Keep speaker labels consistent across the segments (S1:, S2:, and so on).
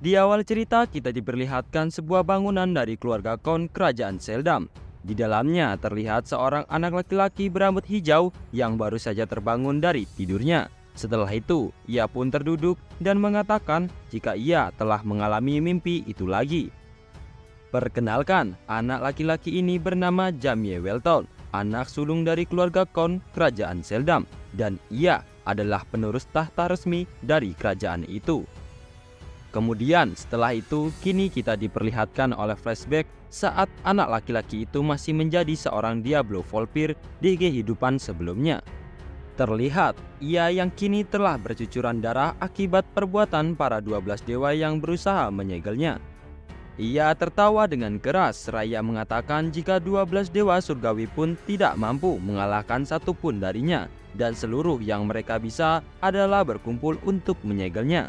S1: Di awal cerita kita diperlihatkan sebuah bangunan dari keluarga Count Kerajaan Seldam. Di dalamnya terlihat seorang anak laki-laki berambut hijau yang baru saja terbangun dari tidurnya. Setelah itu, ia pun terduduk dan mengatakan jika ia telah mengalami mimpi itu lagi. Perkenalkan, anak laki-laki ini bernama Jamie Welton, anak sulung dari keluarga Count Kerajaan Seldam, dan ia adalah penerus tahta resmi dari kerajaan itu. Kemudian setelah itu kini kita diperlihatkan oleh flashback saat anak laki-laki itu masih menjadi seorang Diablo Volpir di kehidupan sebelumnya. Terlihat ia yang kini telah bercucuran darah akibat perbuatan para 12 dewa yang berusaha menyegelnya. Ia tertawa dengan keras seraya mengatakan jika 12 dewa surgawi pun tidak mampu mengalahkan satupun darinya, dan seluruh yang mereka bisa adalah berkumpul untuk menyegelnya.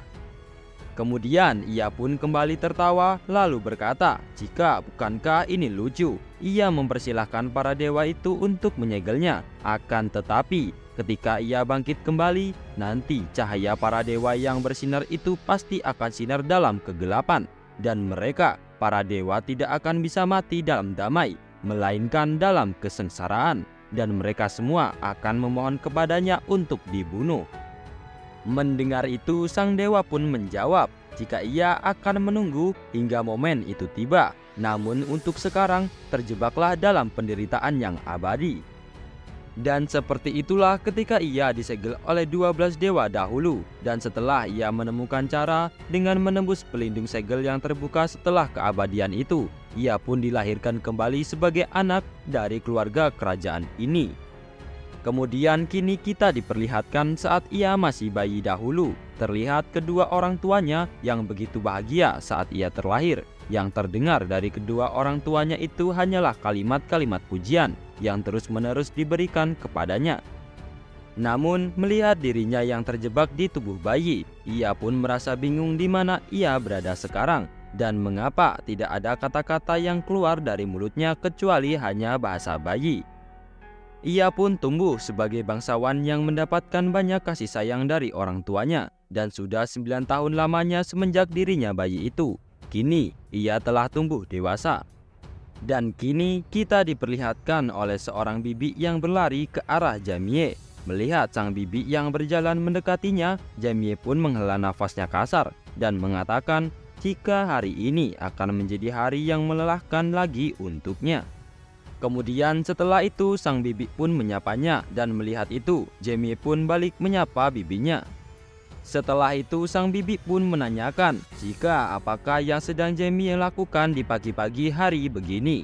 S1: Kemudian ia pun kembali tertawa lalu berkata, jika bukankah ini lucu, ia mempersilahkan para dewa itu untuk menyegelnya. Akan tetapi ketika ia bangkit kembali, nanti cahaya para dewa yang bersinar itu pasti akan sinar dalam kegelapan. Dan mereka, para dewa tidak akan bisa mati dalam damai, melainkan dalam kesengsaraan. Dan mereka semua akan memohon kepadanya untuk dibunuh. Mendengar itu, sang dewa pun menjawab jika ia akan menunggu hingga momen itu tiba. Namun untuk sekarang, terjebaklah dalam penderitaan yang abadi. Dan seperti itulah ketika ia disegel oleh 12 dewa dahulu. Dan setelah ia menemukan cara dengan menembus pelindung segel yang terbuka setelah keabadian itu, ia pun dilahirkan kembali sebagai anak dari keluarga kerajaan ini. Kemudian kini kita diperlihatkan saat ia masih bayi dahulu. Terlihat kedua orang tuanya yang begitu bahagia saat ia terlahir. Yang terdengar dari kedua orang tuanya itu hanyalah kalimat-kalimat pujian yang terus-menerus diberikan kepadanya. Namun melihat dirinya yang terjebak di tubuh bayi, ia pun merasa bingung di mana ia berada sekarang. Dan mengapa tidak ada kata-kata yang keluar dari mulutnya kecuali hanya bahasa bayi. Ia pun tumbuh sebagai bangsawan yang mendapatkan banyak kasih sayang dari orang tuanya. Dan sudah 9 tahun lamanya semenjak dirinya bayi itu. Kini ia telah tumbuh dewasa. Dan kini kita diperlihatkan oleh seorang bibi yang berlari ke arah Jamie. Melihat sang bibi yang berjalan mendekatinya, Jamie pun menghela nafasnya kasar dan mengatakan jika hari ini akan menjadi hari yang melelahkan lagi untuknya. Kemudian setelah itu sang bibi pun menyapanya, dan melihat itu Jamie pun balik menyapa bibinya. Setelah itu sang bibi pun menanyakan jika apakah yang sedang Jamie lakukan di pagi-pagi hari begini.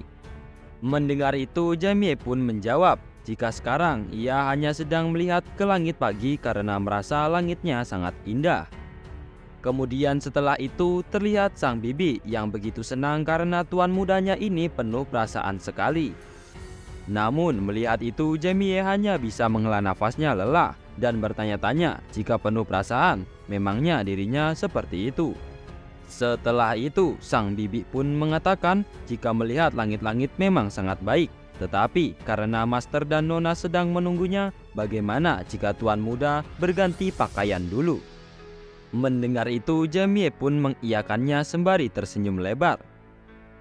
S1: Mendengar itu Jamie pun menjawab jika sekarang ia hanya sedang melihat ke langit pagi karena merasa langitnya sangat indah. Kemudian setelah itu terlihat sang bibi yang begitu senang karena tuan mudanya ini penuh perasaan sekali. Namun melihat itu Jamie hanya bisa menghela nafasnya lelah dan bertanya-tanya jika penuh perasaan, memangnya dirinya seperti itu. Setelah itu sang bibi pun mengatakan jika melihat langit-langit memang sangat baik, tetapi karena master dan nona sedang menunggunya, bagaimana jika tuan muda berganti pakaian dulu. Mendengar itu Jamie pun mengiyakannya sembari tersenyum lebar.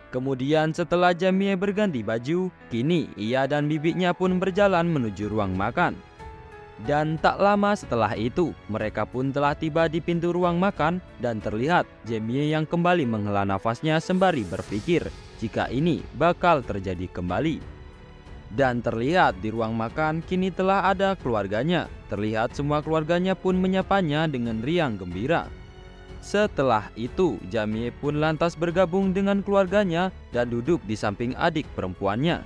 S1: Kemudian setelah Jamie berganti baju, kini ia dan bibinya pun berjalan menuju ruang makan. Dan tak lama setelah itu, mereka pun telah tiba di pintu ruang makan dan terlihat Jamie yang kembali menghela nafasnya sembari berpikir jika ini bakal terjadi kembali. Dan terlihat di ruang makan kini telah ada keluarganya. Terlihat semua keluarganya pun menyapanya dengan riang gembira. Setelah itu Jamie pun lantas bergabung dengan keluarganya dan duduk di samping adik perempuannya.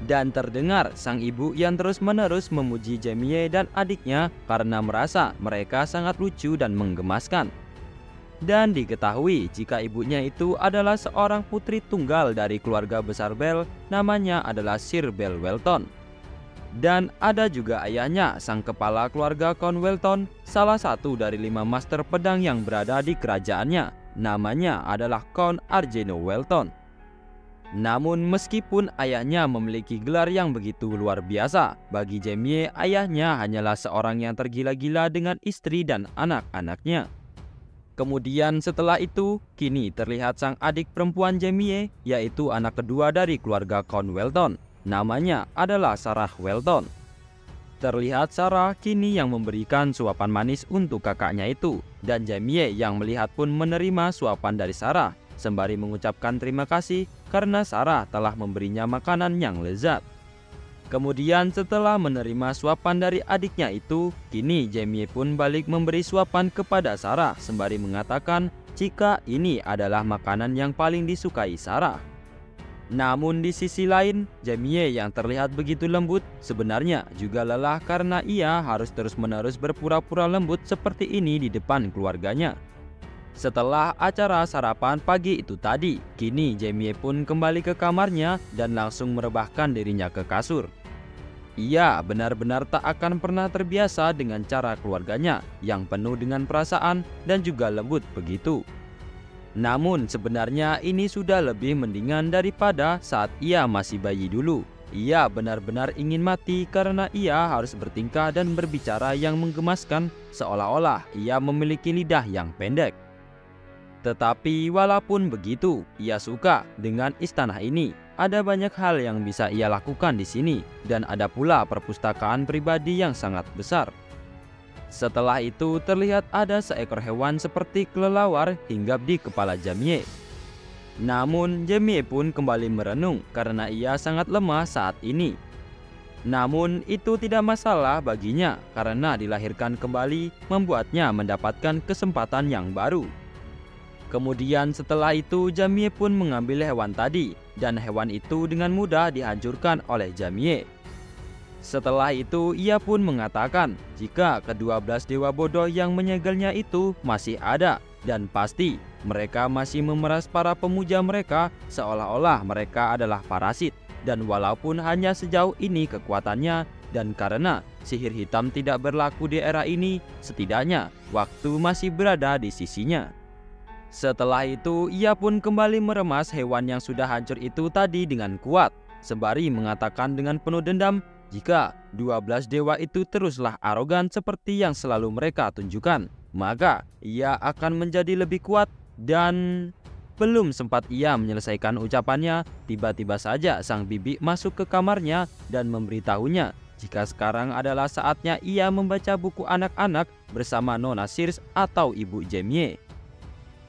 S1: Dan terdengar sang ibu yang terus-menerus memuji Jamie dan adiknya karena merasa mereka sangat lucu dan menggemaskan. Dan diketahui jika ibunya itu adalah seorang putri tunggal dari keluarga besar Bell, namanya adalah Sir Bell Welton. Dan ada juga ayahnya, sang kepala keluarga Count Welton, salah satu dari 5 master pedang yang berada di kerajaannya. Namanya adalah Count Argeno Welton. Namun meskipun ayahnya memiliki gelar yang begitu luar biasa, bagi Jamie ayahnya hanyalah seorang yang tergila-gila dengan istri dan anak-anaknya. Kemudian setelah itu, kini terlihat sang adik perempuan Jamie, yaitu anak kedua dari keluarga Count Welton. Namanya adalah Sarah Welton. Terlihat Sarah kini yang memberikan suapan manis untuk kakaknya itu, dan Jamie yang melihat pun menerima suapan dari Sarah, sembari mengucapkan terima kasih karena Sarah telah memberinya makanan yang lezat. Kemudian setelah menerima suapan dari adiknya itu, kini Jamie pun balik memberi suapan kepada Sarah, sembari mengatakan jika ini adalah makanan yang paling disukai Sarah. Namun di sisi lain, Jamie yang terlihat begitu lembut sebenarnya juga lelah karena ia harus terus-menerus berpura-pura lembut seperti ini di depan keluarganya. Setelah acara sarapan pagi itu tadi, kini Jamie pun kembali ke kamarnya dan langsung merebahkan dirinya ke kasur. Ia benar-benar tak akan pernah terbiasa dengan cara keluarganya yang penuh dengan perasaan dan juga lembut begitu. Namun sebenarnya ini sudah lebih mendingan daripada saat ia masih bayi dulu. Ia benar-benar ingin mati karena ia harus bertingkah dan berbicara yang menggemaskan seolah-olah ia memiliki lidah yang pendek. Tetapi walaupun begitu, ia suka dengan istana ini. Ada banyak hal yang bisa ia lakukan di sini dan ada pula perpustakaan pribadi yang sangat besar. Setelah itu terlihat ada seekor hewan seperti kelelawar hinggap di kepala Jamie. Namun Jamie pun kembali merenung karena ia sangat lemah saat ini. Namun itu tidak masalah baginya karena dilahirkan kembali membuatnya mendapatkan kesempatan yang baru. Kemudian setelah itu Jamie pun mengambil hewan tadi dan hewan itu dengan mudah dihancurkan oleh Jamie. Setelah itu ia pun mengatakan jika ke-12 dewa bodoh yang menyegelnya itu masih ada dan pasti mereka masih memeras para pemuja mereka seolah-olah mereka adalah parasit, dan walaupun hanya sejauh ini kekuatannya dan karena sihir hitam tidak berlaku di era ini, setidaknya waktu masih berada di sisinya. Setelah itu ia pun kembali meremas hewan yang sudah hancur itu tadi dengan kuat, sembari mengatakan dengan penuh dendam jika 12 dewa itu teruslah arogan seperti yang selalu mereka tunjukkan, maka ia akan menjadi lebih kuat. Dan belum sempat ia menyelesaikan ucapannya, tiba-tiba saja sang bibi masuk ke kamarnya dan memberitahunya jika sekarang adalah saatnya ia membaca buku anak-anak bersama Nona Sears atau Ibu Jamie.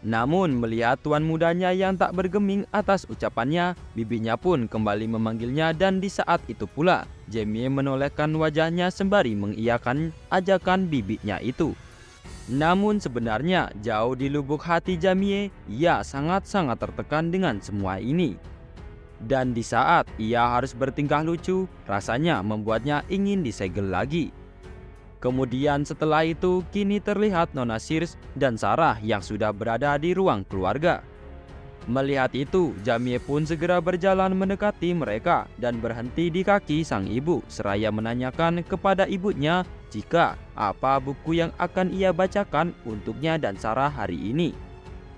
S1: Namun melihat tuan mudanya yang tak bergeming atas ucapannya, bibinya pun kembali memanggilnya dan di saat itu pula Jamie menolehkan wajahnya sembari mengiyakan ajakan bibinya itu. Namun sebenarnya jauh di lubuk hati Jamie, ia sangat-sangat tertekan dengan semua ini. Dan di saat ia harus bertingkah lucu, rasanya membuatnya ingin disegel lagi. Kemudian setelah itu kini terlihat Nona Sears dan Sarah yang sudah berada di ruang keluarga. Melihat itu, Jamie pun segera berjalan mendekati mereka dan berhenti di kaki sang ibu seraya menanyakan kepada ibunya jika apa buku yang akan ia bacakan untuknya dan Sarah hari ini.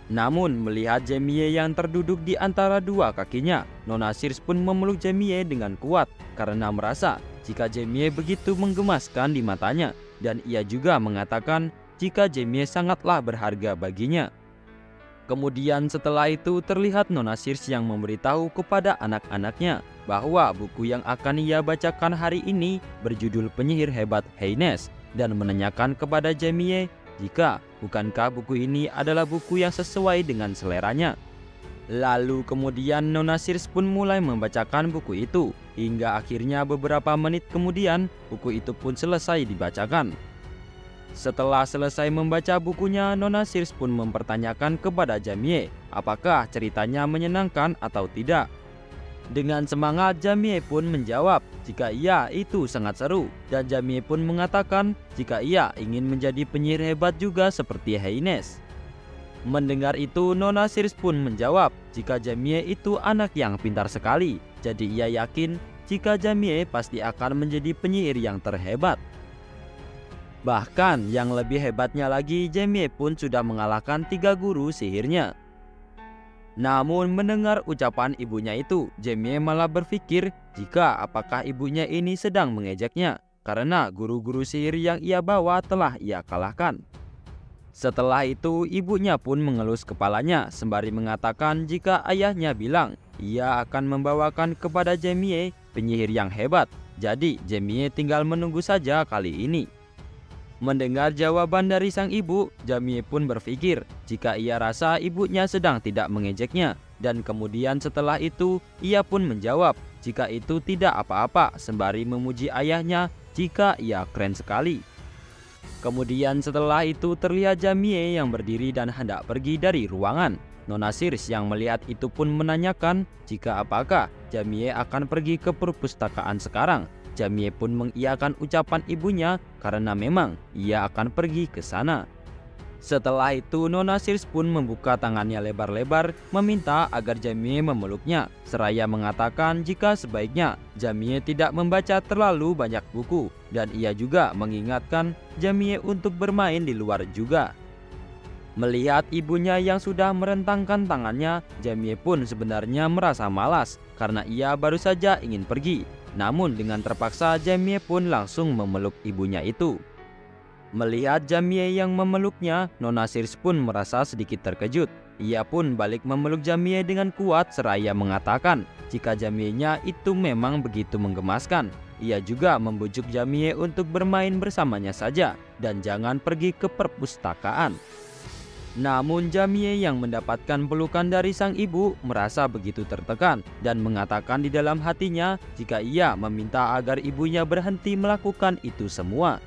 S1: Namun melihat Jamie yang terduduk di antara dua kakinya, Nona Sears pun memeluk Jamie dengan kuat karena merasa jika Jamie begitu menggemaskan di matanya, dan ia juga mengatakan jika Jamie sangatlah berharga baginya. Kemudian setelah itu terlihat Nona Sears yang memberitahu kepada anak-anaknya bahwa buku yang akan ia bacakan hari ini berjudul Penyihir Hebat Haynes, dan menanyakan kepada Jamie jika bukankah buku ini adalah buku yang sesuai dengan seleranya. Lalu kemudian Nona Sears pun mulai membacakan buku itu, hingga akhirnya beberapa menit kemudian buku itu pun selesai dibacakan. Setelah selesai membaca bukunya, Nona Sears pun mempertanyakan kepada Jamie apakah ceritanya menyenangkan atau tidak. Dengan semangat Jamie pun menjawab jika ia itu sangat seru, dan Jamie pun mengatakan jika ia ingin menjadi penyihir hebat juga seperti Haynes. Mendengar itu, Nona Sears pun menjawab jika Jamie itu anak yang pintar sekali, jadi ia yakin jika Jamie pasti akan menjadi penyihir yang terhebat. Bahkan yang lebih hebatnya lagi, Jamie pun sudah mengalahkan 3 guru sihirnya. Namun mendengar ucapan ibunya itu, Jamie malah berpikir jika apakah ibunya ini sedang mengejeknya karena guru-guru sihir yang ia bawa telah ia kalahkan. Setelah itu ibunya pun mengelus kepalanya sembari mengatakan jika ayahnya bilang ia akan membawakan kepada Jamie penyihir yang hebat. Jadi Jamie tinggal menunggu saja kali ini. Mendengar jawaban dari sang ibu, Jamie pun berpikir jika ia rasa ibunya sedang tidak mengejeknya. Dan kemudian setelah itu ia pun menjawab jika itu tidak apa-apa sembari memuji ayahnya jika ia keren sekali. Kemudian setelah itu terlihat Jamie yang berdiri dan hendak pergi dari ruangan. Nona Sirius yang melihat itu pun menanyakan jika apakah Jamie akan pergi ke perpustakaan sekarang. Jamie pun mengiyakan ucapan ibunya karena memang ia akan pergi ke sana. Setelah itu Nona Sirius pun membuka tangannya lebar-lebar meminta agar Jamie memeluknya, seraya mengatakan jika sebaiknya Jamie tidak membaca terlalu banyak buku, dan ia juga mengingatkan Jamie untuk bermain di luar juga. Melihat ibunya yang sudah merentangkan tangannya, Jamie pun sebenarnya merasa malas karena ia baru saja ingin pergi. Namun dengan terpaksa Jamie pun langsung memeluk ibunya itu. Melihat Jamie yang memeluknya, Nona Sirius pun merasa sedikit terkejut. Ia pun balik memeluk Jamie dengan kuat seraya mengatakan jika Jamie-nya itu memang begitu menggemaskan. Ia juga membujuk Jamie untuk bermain bersamanya saja dan jangan pergi ke perpustakaan. Namun Jamie yang mendapatkan pelukan dari sang ibu merasa begitu tertekan dan mengatakan di dalam hatinya jika ia meminta agar ibunya berhenti melakukan itu semua.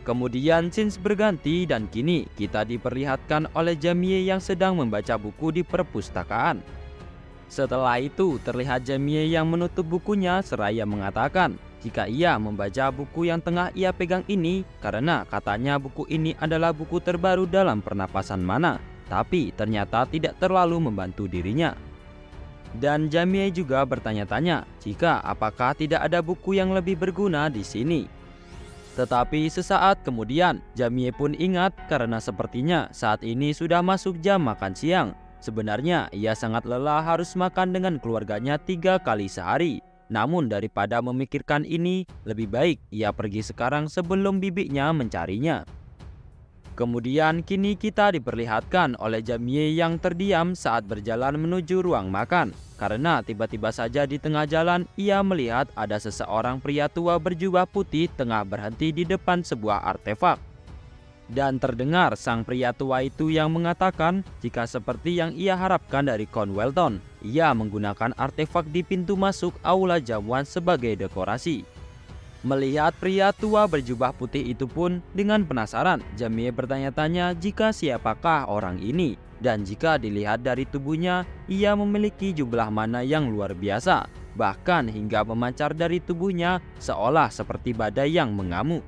S1: Kemudian scenes berganti dan kini kita diperlihatkan oleh Jamie yang sedang membaca buku di perpustakaan. Setelah itu terlihat Jamie yang menutup bukunya seraya mengatakan jika ia membaca buku yang tengah ia pegang ini karena katanya buku ini adalah buku terbaru dalam pernapasan mana, tapi ternyata tidak terlalu membantu dirinya. Dan Jamie juga bertanya-tanya jika apakah tidak ada buku yang lebih berguna di sini. Tetapi sesaat kemudian Jamie pun ingat karena sepertinya saat ini sudah masuk jam makan siang. Sebenarnya ia sangat lelah harus makan dengan keluarganya 3 kali sehari. Namun daripada memikirkan ini, lebih baik ia pergi sekarang sebelum bibinya mencarinya. Kemudian kini kita diperlihatkan oleh Jamie yang terdiam saat berjalan menuju ruang makan. Karena tiba-tiba saja di tengah jalan ia melihat ada seseorang pria tua berjubah putih tengah berhenti di depan sebuah artefak. Dan terdengar sang pria tua itu yang mengatakan jika seperti yang ia harapkan dari Count Welton, ia menggunakan artefak di pintu masuk aula jamuan sebagai dekorasi. Melihat pria tua berjubah putih itu pun dengan penasaran, Jamie bertanya-tanya jika siapakah orang ini. Dan jika dilihat dari tubuhnya, ia memiliki jumlah mana yang luar biasa. Bahkan hingga memancar dari tubuhnya seolah seperti badai yang mengamuk.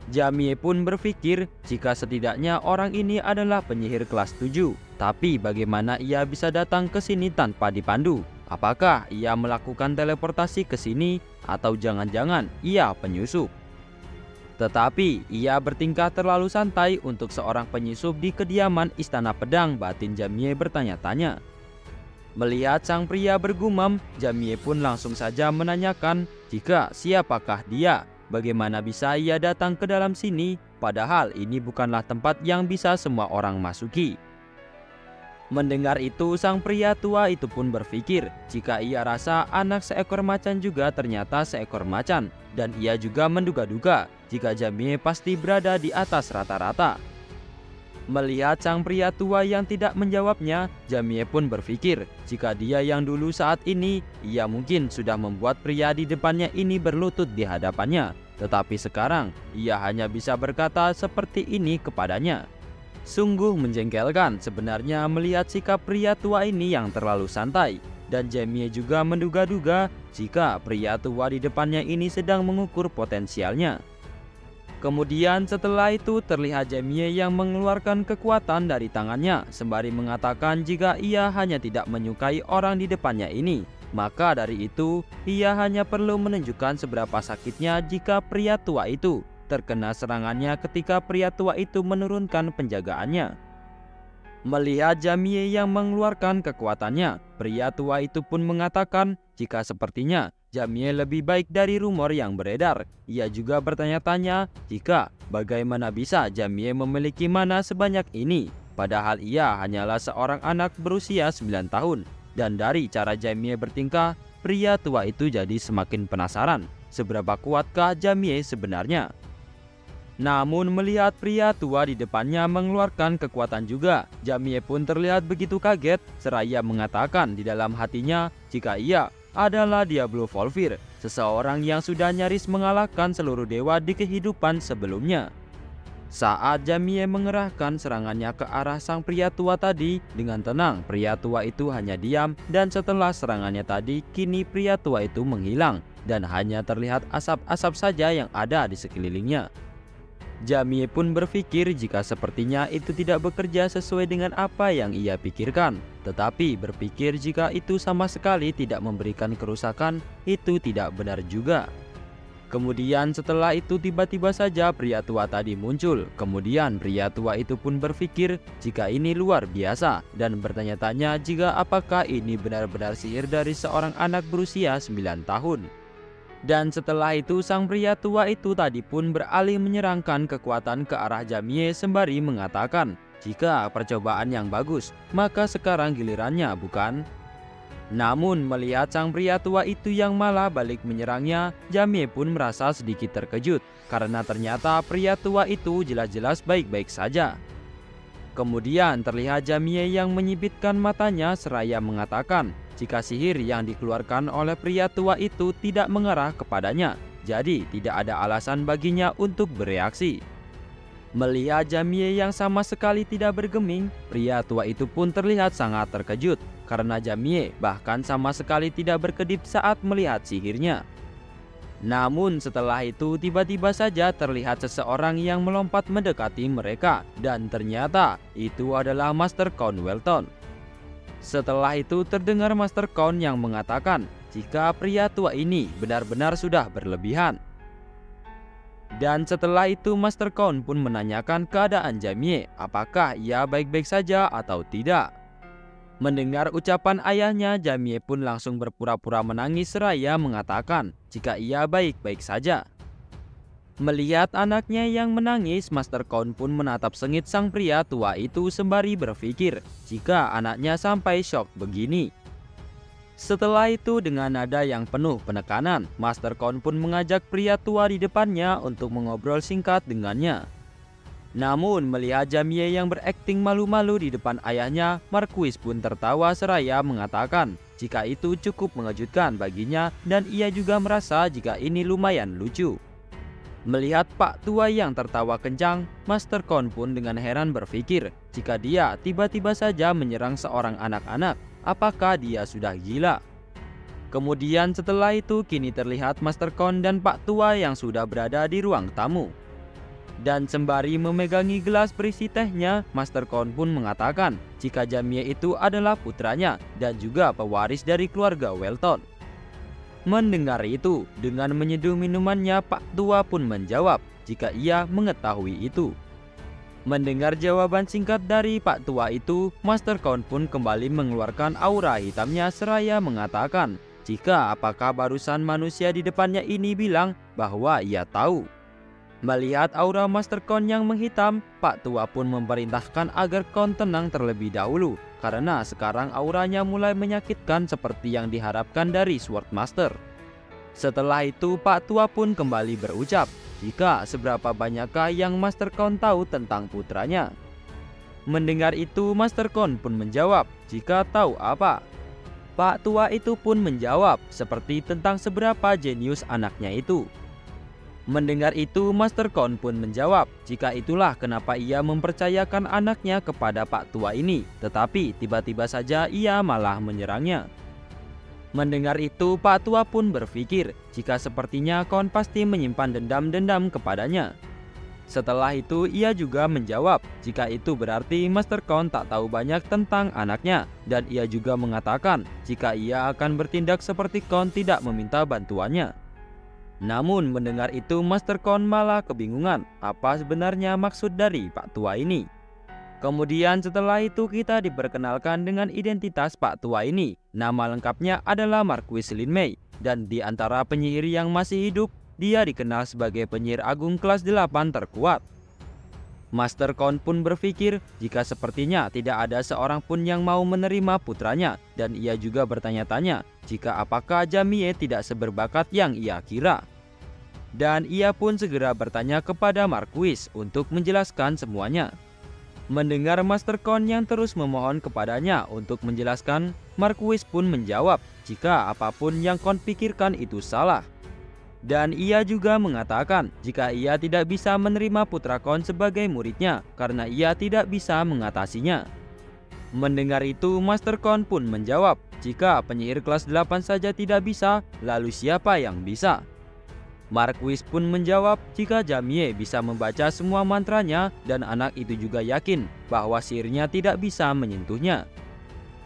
S1: Jamie pun berpikir jika setidaknya orang ini adalah penyihir kelas 7. Tapi bagaimana ia bisa datang ke sini tanpa dipandu? Apakah ia melakukan teleportasi ke sini atau jangan-jangan ia penyusup? Tetapi ia bertingkah terlalu santai untuk seorang penyusup di kediaman Istana Pedang. Batin Jamie bertanya-tanya. Melihat sang pria bergumam, Jamie pun langsung saja menanyakan jika siapakah dia. Bagaimana bisa ia datang ke dalam sini, padahal ini bukanlah tempat yang bisa semua orang masuki. Mendengar itu sang pria tua itu pun berpikir jika ia rasa anak seekor macan juga ternyata seekor macan. Dan ia juga menduga-duga jika Jamie pasti berada di atas rata-rata. Melihat sang pria tua yang tidak menjawabnya, Jamie pun berpikir jika dia yang dulu saat ini ia mungkin sudah membuat pria di depannya ini berlutut di hadapannya. Tetapi sekarang ia hanya bisa berkata seperti ini kepadanya. Sungguh menjengkelkan sebenarnya melihat sikap pria tua ini yang terlalu santai. Dan Jamie juga menduga-duga jika pria tua di depannya ini sedang mengukur potensialnya. Kemudian setelah itu terlihat Jamie yang mengeluarkan kekuatan dari tangannya sembari mengatakan jika ia hanya tidak menyukai orang di depannya ini. Maka dari itu ia hanya perlu menunjukkan seberapa sakitnya jika pria tua itu terkena serangannya ketika pria tua itu menurunkan penjagaannya. Melihat Jamie yang mengeluarkan kekuatannya, pria tua itu pun mengatakan jika sepertinya Jamie lebih baik dari rumor yang beredar. Ia juga bertanya-tanya jika bagaimana bisa Jamie memiliki mana sebanyak ini, padahal ia hanyalah seorang anak berusia 9 tahun. Dan dari cara Jamie bertingkah, pria tua itu jadi semakin penasaran seberapa kuatkah Jamie sebenarnya. Namun melihat pria tua di depannya mengeluarkan kekuatan juga, Jamie pun terlihat begitu kaget seraya mengatakan di dalam hatinya jika ia adalah Diablo Volvir, seseorang yang sudah nyaris mengalahkan seluruh dewa di kehidupan sebelumnya. Saat Jamie mengerahkan serangannya ke arah sang pria tua tadi, dengan tenang pria tua itu hanya diam, dan setelah serangannya tadi kini pria tua itu menghilang dan hanya terlihat asap-asap saja yang ada di sekelilingnya. Jamie pun berpikir jika sepertinya itu tidak bekerja sesuai dengan apa yang ia pikirkan, tetapi berpikir jika itu sama sekali tidak memberikan kerusakan, itu tidak benar juga. Kemudian setelah itu tiba-tiba saja pria tua tadi muncul. Kemudian pria tua itu pun berpikir jika ini luar biasa dan bertanya-tanya jika apakah ini benar-benar sihir dari seorang anak berusia 9 tahun. Dan setelah itu sang pria tua itu tadi pun beralih menyerangkan kekuatan ke arah Jamie sembari mengatakan, jika percobaan yang bagus, maka sekarang gilirannya bukan? Namun melihat sang pria tua itu yang malah balik menyerangnya, Jamie pun merasa sedikit terkejut karena ternyata pria tua itu jelas-jelas baik-baik saja. Kemudian terlihat Jamie yang menyipitkan matanya seraya mengatakan jika sihir yang dikeluarkan oleh pria tua itu tidak mengarah kepadanya, jadi tidak ada alasan baginya untuk bereaksi. Melihat Jamie yang sama sekali tidak bergeming, pria tua itu pun terlihat sangat terkejut karena Jamie bahkan sama sekali tidak berkedip saat melihat sihirnya. Namun setelah itu tiba-tiba saja terlihat seseorang yang melompat mendekati mereka dan ternyata itu adalah Master Count Welton. Setelah itu terdengar Master Count yang mengatakan jika pria tua ini benar-benar sudah berlebihan. Dan setelah itu Master Count pun menanyakan keadaan Jamie, apakah ia baik-baik saja atau tidak. Mendengar ucapan ayahnya, Jamie pun langsung berpura-pura menangis seraya mengatakan jika ia baik-baik saja. Melihat anaknya yang menangis, Master Count pun menatap sengit sang pria tua itu sembari berpikir jika anaknya sampai shock begini. Setelah itu dengan nada yang penuh penekanan, Master Count pun mengajak pria tua di depannya untuk mengobrol singkat dengannya. Namun melihat Jamie yang berakting malu-malu di depan ayahnya, Marquis pun tertawa seraya mengatakan jika itu cukup mengejutkan baginya dan ia juga merasa jika ini lumayan lucu. Melihat Pak Tua yang tertawa kencang, Master Count pun dengan heran berpikir jika dia tiba-tiba saja menyerang seorang anak-anak, apakah dia sudah gila? Kemudian setelah itu kini terlihat Master Count dan Pak Tua yang sudah berada di ruang tamu. Dan sembari memegangi gelas berisi tehnya, Master Count pun mengatakan jika Jamie itu adalah putranya dan juga pewaris dari keluarga Welton. Mendengar itu, dengan menyeduh minumannya, Pak Tua pun menjawab jika ia mengetahui itu. Mendengar jawaban singkat dari Pak Tua itu, Master Count pun kembali mengeluarkan aura hitamnya seraya mengatakan jika apakah barusan manusia di depannya ini bilang bahwa ia tahu. Melihat aura Master Count yang menghitam, Pak Tua pun memerintahkan agar Count tenang terlebih dahulu karena sekarang auranya mulai menyakitkan seperti yang diharapkan dari Sword Master. Setelah itu Pak Tua pun kembali berucap jika seberapa banyakkah yang Master Count tahu tentang putranya. Mendengar itu Master Count pun menjawab jika tahu apa. Pak Tua itu pun menjawab seperti tentang seberapa jenius anaknya itu. Mendengar itu Master Count pun menjawab jika itulah kenapa ia mempercayakan anaknya kepada Pak Tua ini, tetapi tiba-tiba saja ia malah menyerangnya. Mendengar itu Pak Tua pun berpikir jika sepertinya Count pasti menyimpan dendam-dendam kepadanya. Setelah itu ia juga menjawab jika itu berarti Master Count tak tahu banyak tentang anaknya, dan ia juga mengatakan jika ia akan bertindak seperti Count tidak meminta bantuannya. Namun mendengar itu Master Count malah kebingungan apa sebenarnya maksud dari Pak Tua ini. Kemudian setelah itu kita diperkenalkan dengan identitas Pak Tua ini. Nama lengkapnya adalah Marquis Lin Mei. dan di antara penyihir yang masih hidup, dia dikenal sebagai penyihir agung kelas 8 terkuat. Master Count pun berpikir jika sepertinya tidak ada seorang pun yang mau menerima putranya, dan ia juga bertanya-tanya jika apakah Jamie tidak seberbakat yang ia kira. Dan ia pun segera bertanya kepada Marquis untuk menjelaskan semuanya. Mendengar Master Count yang terus memohon kepadanya untuk menjelaskan, Marquis pun menjawab jika apapun yang Count pikirkan itu salah. Dan ia juga mengatakan jika ia tidak bisa menerima putra Count sebagai muridnya karena ia tidak bisa mengatasinya. Mendengar itu, Master Count pun menjawab jika penyihir kelas 8 saja tidak bisa, lalu siapa yang bisa? Marquis pun menjawab jika Jamie bisa membaca semua mantranya dan anak itu juga yakin bahwa sihirnya tidak bisa menyentuhnya.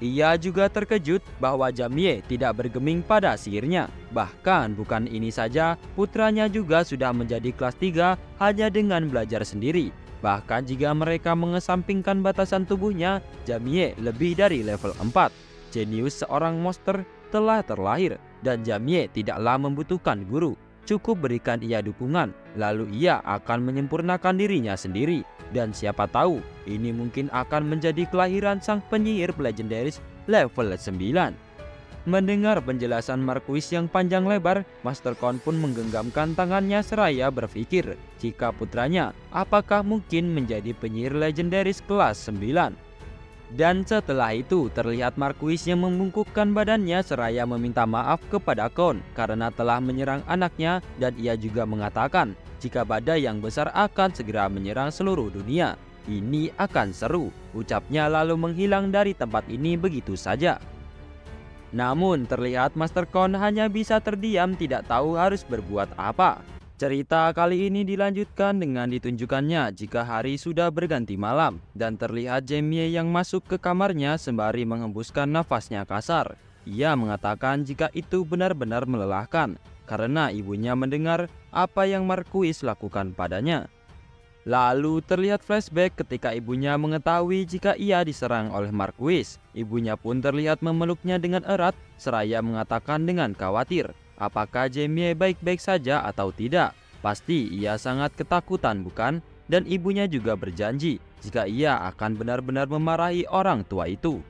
S1: Ia juga terkejut bahwa Jamie tidak bergeming pada sihirnya. Bahkan bukan ini saja, putranya juga sudah menjadi kelas 3 hanya dengan belajar sendiri. Bahkan jika mereka mengesampingkan batasan tubuhnya, Jamie lebih dari level 4. Jenius seorang monster telah terlahir dan Jamie tidaklah membutuhkan guru. Cukup berikan ia dukungan, lalu ia akan menyempurnakan dirinya sendiri. Dan siapa tahu, ini mungkin akan menjadi kelahiran sang penyihir legendaris level 9. Mendengar penjelasan Marquis yang panjang lebar, Master Count pun menggenggamkan tangannya seraya berpikir jika putranya apakah mungkin menjadi penyihir legendaris kelas 9. Dan setelah itu terlihat Marquis yang membungkukkan badannya seraya meminta maaf kepada Count karena telah menyerang anaknya, dan ia juga mengatakan jika badai yang besar akan segera menyerang seluruh dunia. Ini akan seru, ucapnya lalu menghilang dari tempat ini begitu saja. Namun terlihat Master Count hanya bisa terdiam, tidak tahu harus berbuat apa. Cerita kali ini dilanjutkan dengan ditunjukkannya jika hari sudah berganti malam dan terlihat Jamie yang masuk ke kamarnya sembari menghembuskan nafasnya kasar. Ia mengatakan jika itu benar-benar melelahkan karena ibunya mendengar apa yang Marquis lakukan padanya. Lalu terlihat flashback ketika ibunya mengetahui jika ia diserang oleh Marquis. Ibunya pun terlihat memeluknya dengan erat seraya mengatakan dengan khawatir apakah Jamie baik-baik saja atau tidak. Pasti ia sangat ketakutan, bukan? Dan ibunya juga berjanji jika ia akan benar-benar memarahi orang tua itu.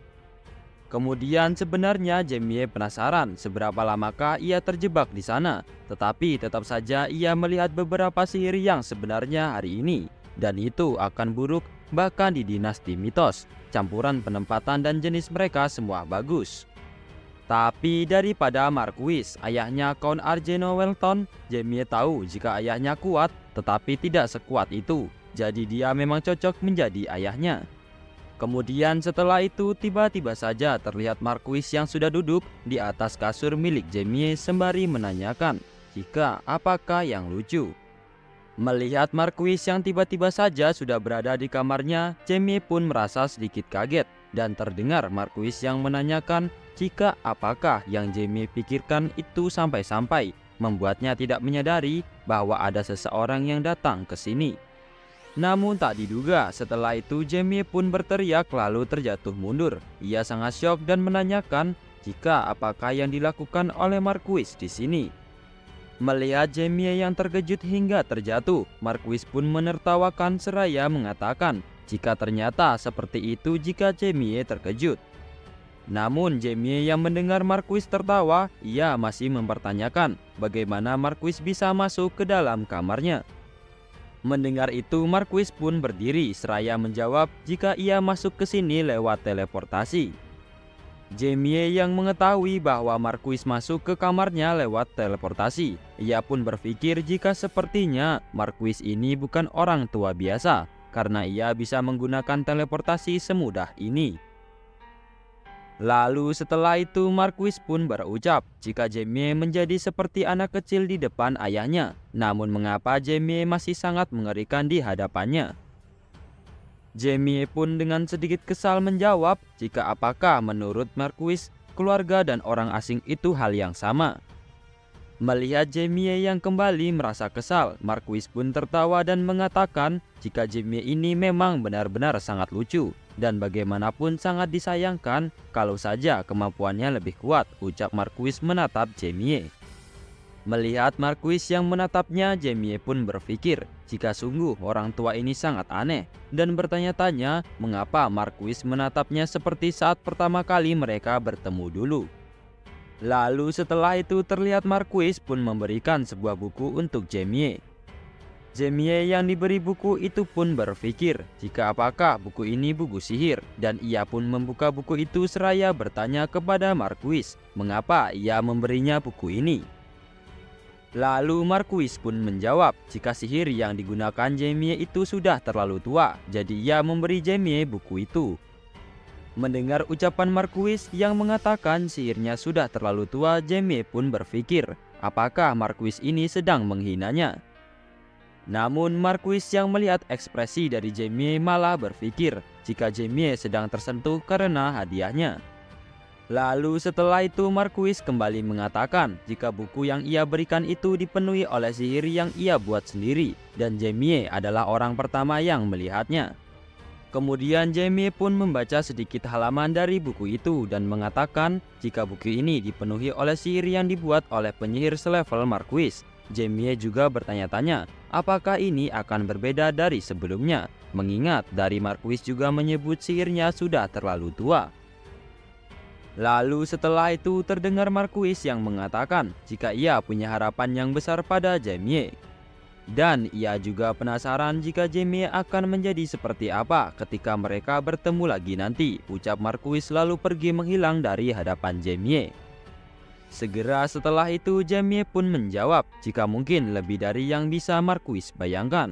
S1: Kemudian sebenarnya Jamie penasaran seberapa lamakah ia terjebak di sana. Tetapi tetap saja ia melihat beberapa sihir yang sebenarnya hari ini. Dan itu akan buruk bahkan di dinasti mitos. Campuran penempatan dan jenis mereka semua bagus. Tapi daripada Marquis, ayahnya Count Argeno Welton, Jamie tahu jika ayahnya kuat, tetapi tidak sekuat itu. Jadi dia memang cocok menjadi ayahnya. Kemudian setelah itu tiba-tiba saja terlihat Marquis yang sudah duduk di atas kasur milik Jamie sembari menanyakan jika apakah yang lucu. Melihat Marquis yang tiba-tiba saja sudah berada di kamarnya, Jamie pun merasa sedikit kaget dan terdengar Marquis yang menanyakan jika apakah yang Jamie pikirkan itu sampai-sampai membuatnya tidak menyadari bahwa ada seseorang yang datang ke sini. Namun tak diduga setelah itu Jamie pun berteriak lalu terjatuh mundur. Ia sangat syok dan menanyakan jika apakah yang dilakukan oleh Marquis di sini. Melihat Jamie yang terkejut hingga terjatuh, Marquis pun menertawakan seraya mengatakan jika ternyata seperti itu jika Jamie terkejut. Namun Jamie yang mendengar Marquis tertawa, ia masih mempertanyakan bagaimana Marquis bisa masuk ke dalam kamarnya. Mendengar itu Marquis pun berdiri seraya menjawab jika ia masuk ke sini lewat teleportasi. Jamie yang mengetahui bahwa Marquis masuk ke kamarnya lewat teleportasi, ia pun berpikir jika sepertinya Marquis ini bukan orang tua biasa karena ia bisa menggunakan teleportasi semudah ini. Lalu setelah itu Marquis pun berucap jika Jamie menjadi seperti anak kecil di depan ayahnya. Namun mengapa Jamie masih sangat mengerikan di hadapannya? Jamie pun dengan sedikit kesal menjawab jika apakah menurut Marquis keluarga dan orang asing itu hal yang sama. Melihat Jamie yang kembali merasa kesal, Marquis pun tertawa dan mengatakan jika Jamie ini memang benar-benar sangat lucu dan bagaimanapun sangat disayangkan kalau saja kemampuannya lebih kuat, ucap Marquis menatap Jamie. Melihat Marquis yang menatapnya, Jamie pun berpikir jika sungguh orang tua ini sangat aneh dan bertanya-tanya mengapa Marquis menatapnya seperti saat pertama kali mereka bertemu dulu. Lalu setelah itu terlihat Marquis pun memberikan sebuah buku untuk Jamie. Jamie yang diberi buku itu pun berpikir jika apakah buku ini buku sihir, dan ia pun membuka buku itu seraya bertanya kepada Marquis mengapa ia memberinya buku ini. Lalu Marquis pun menjawab jika sihir yang digunakan Jamie itu sudah terlalu tua, jadi ia memberi Jamie buku itu. Mendengar ucapan Marquis yang mengatakan sihirnya sudah terlalu tua, Jamie pun berpikir apakah Marquis ini sedang menghinanya. Namun Marquis yang melihat ekspresi dari Jamie malah berpikir jika Jamie sedang tersentuh karena hadiahnya. Lalu setelah itu Marquis kembali mengatakan jika buku yang ia berikan itu dipenuhi oleh sihir yang ia buat sendiri dan Jamie adalah orang pertama yang melihatnya. Kemudian Jamie pun membaca sedikit halaman dari buku itu dan mengatakan jika buku ini dipenuhi oleh sihir yang dibuat oleh penyihir selevel Marquis. Jamie juga bertanya-tanya apakah ini akan berbeda dari sebelumnya, mengingat dari Marquis juga menyebut sihirnya sudah terlalu tua. Lalu setelah itu terdengar Marquis yang mengatakan jika ia punya harapan yang besar pada Jamie. Dan ia juga penasaran jika Jamie akan menjadi seperti apa ketika mereka bertemu lagi nanti, ucap Marquis lalu pergi menghilang dari hadapan Jamie. Segera setelah itu Jamie pun menjawab jika mungkin lebih dari yang bisa Marquis bayangkan.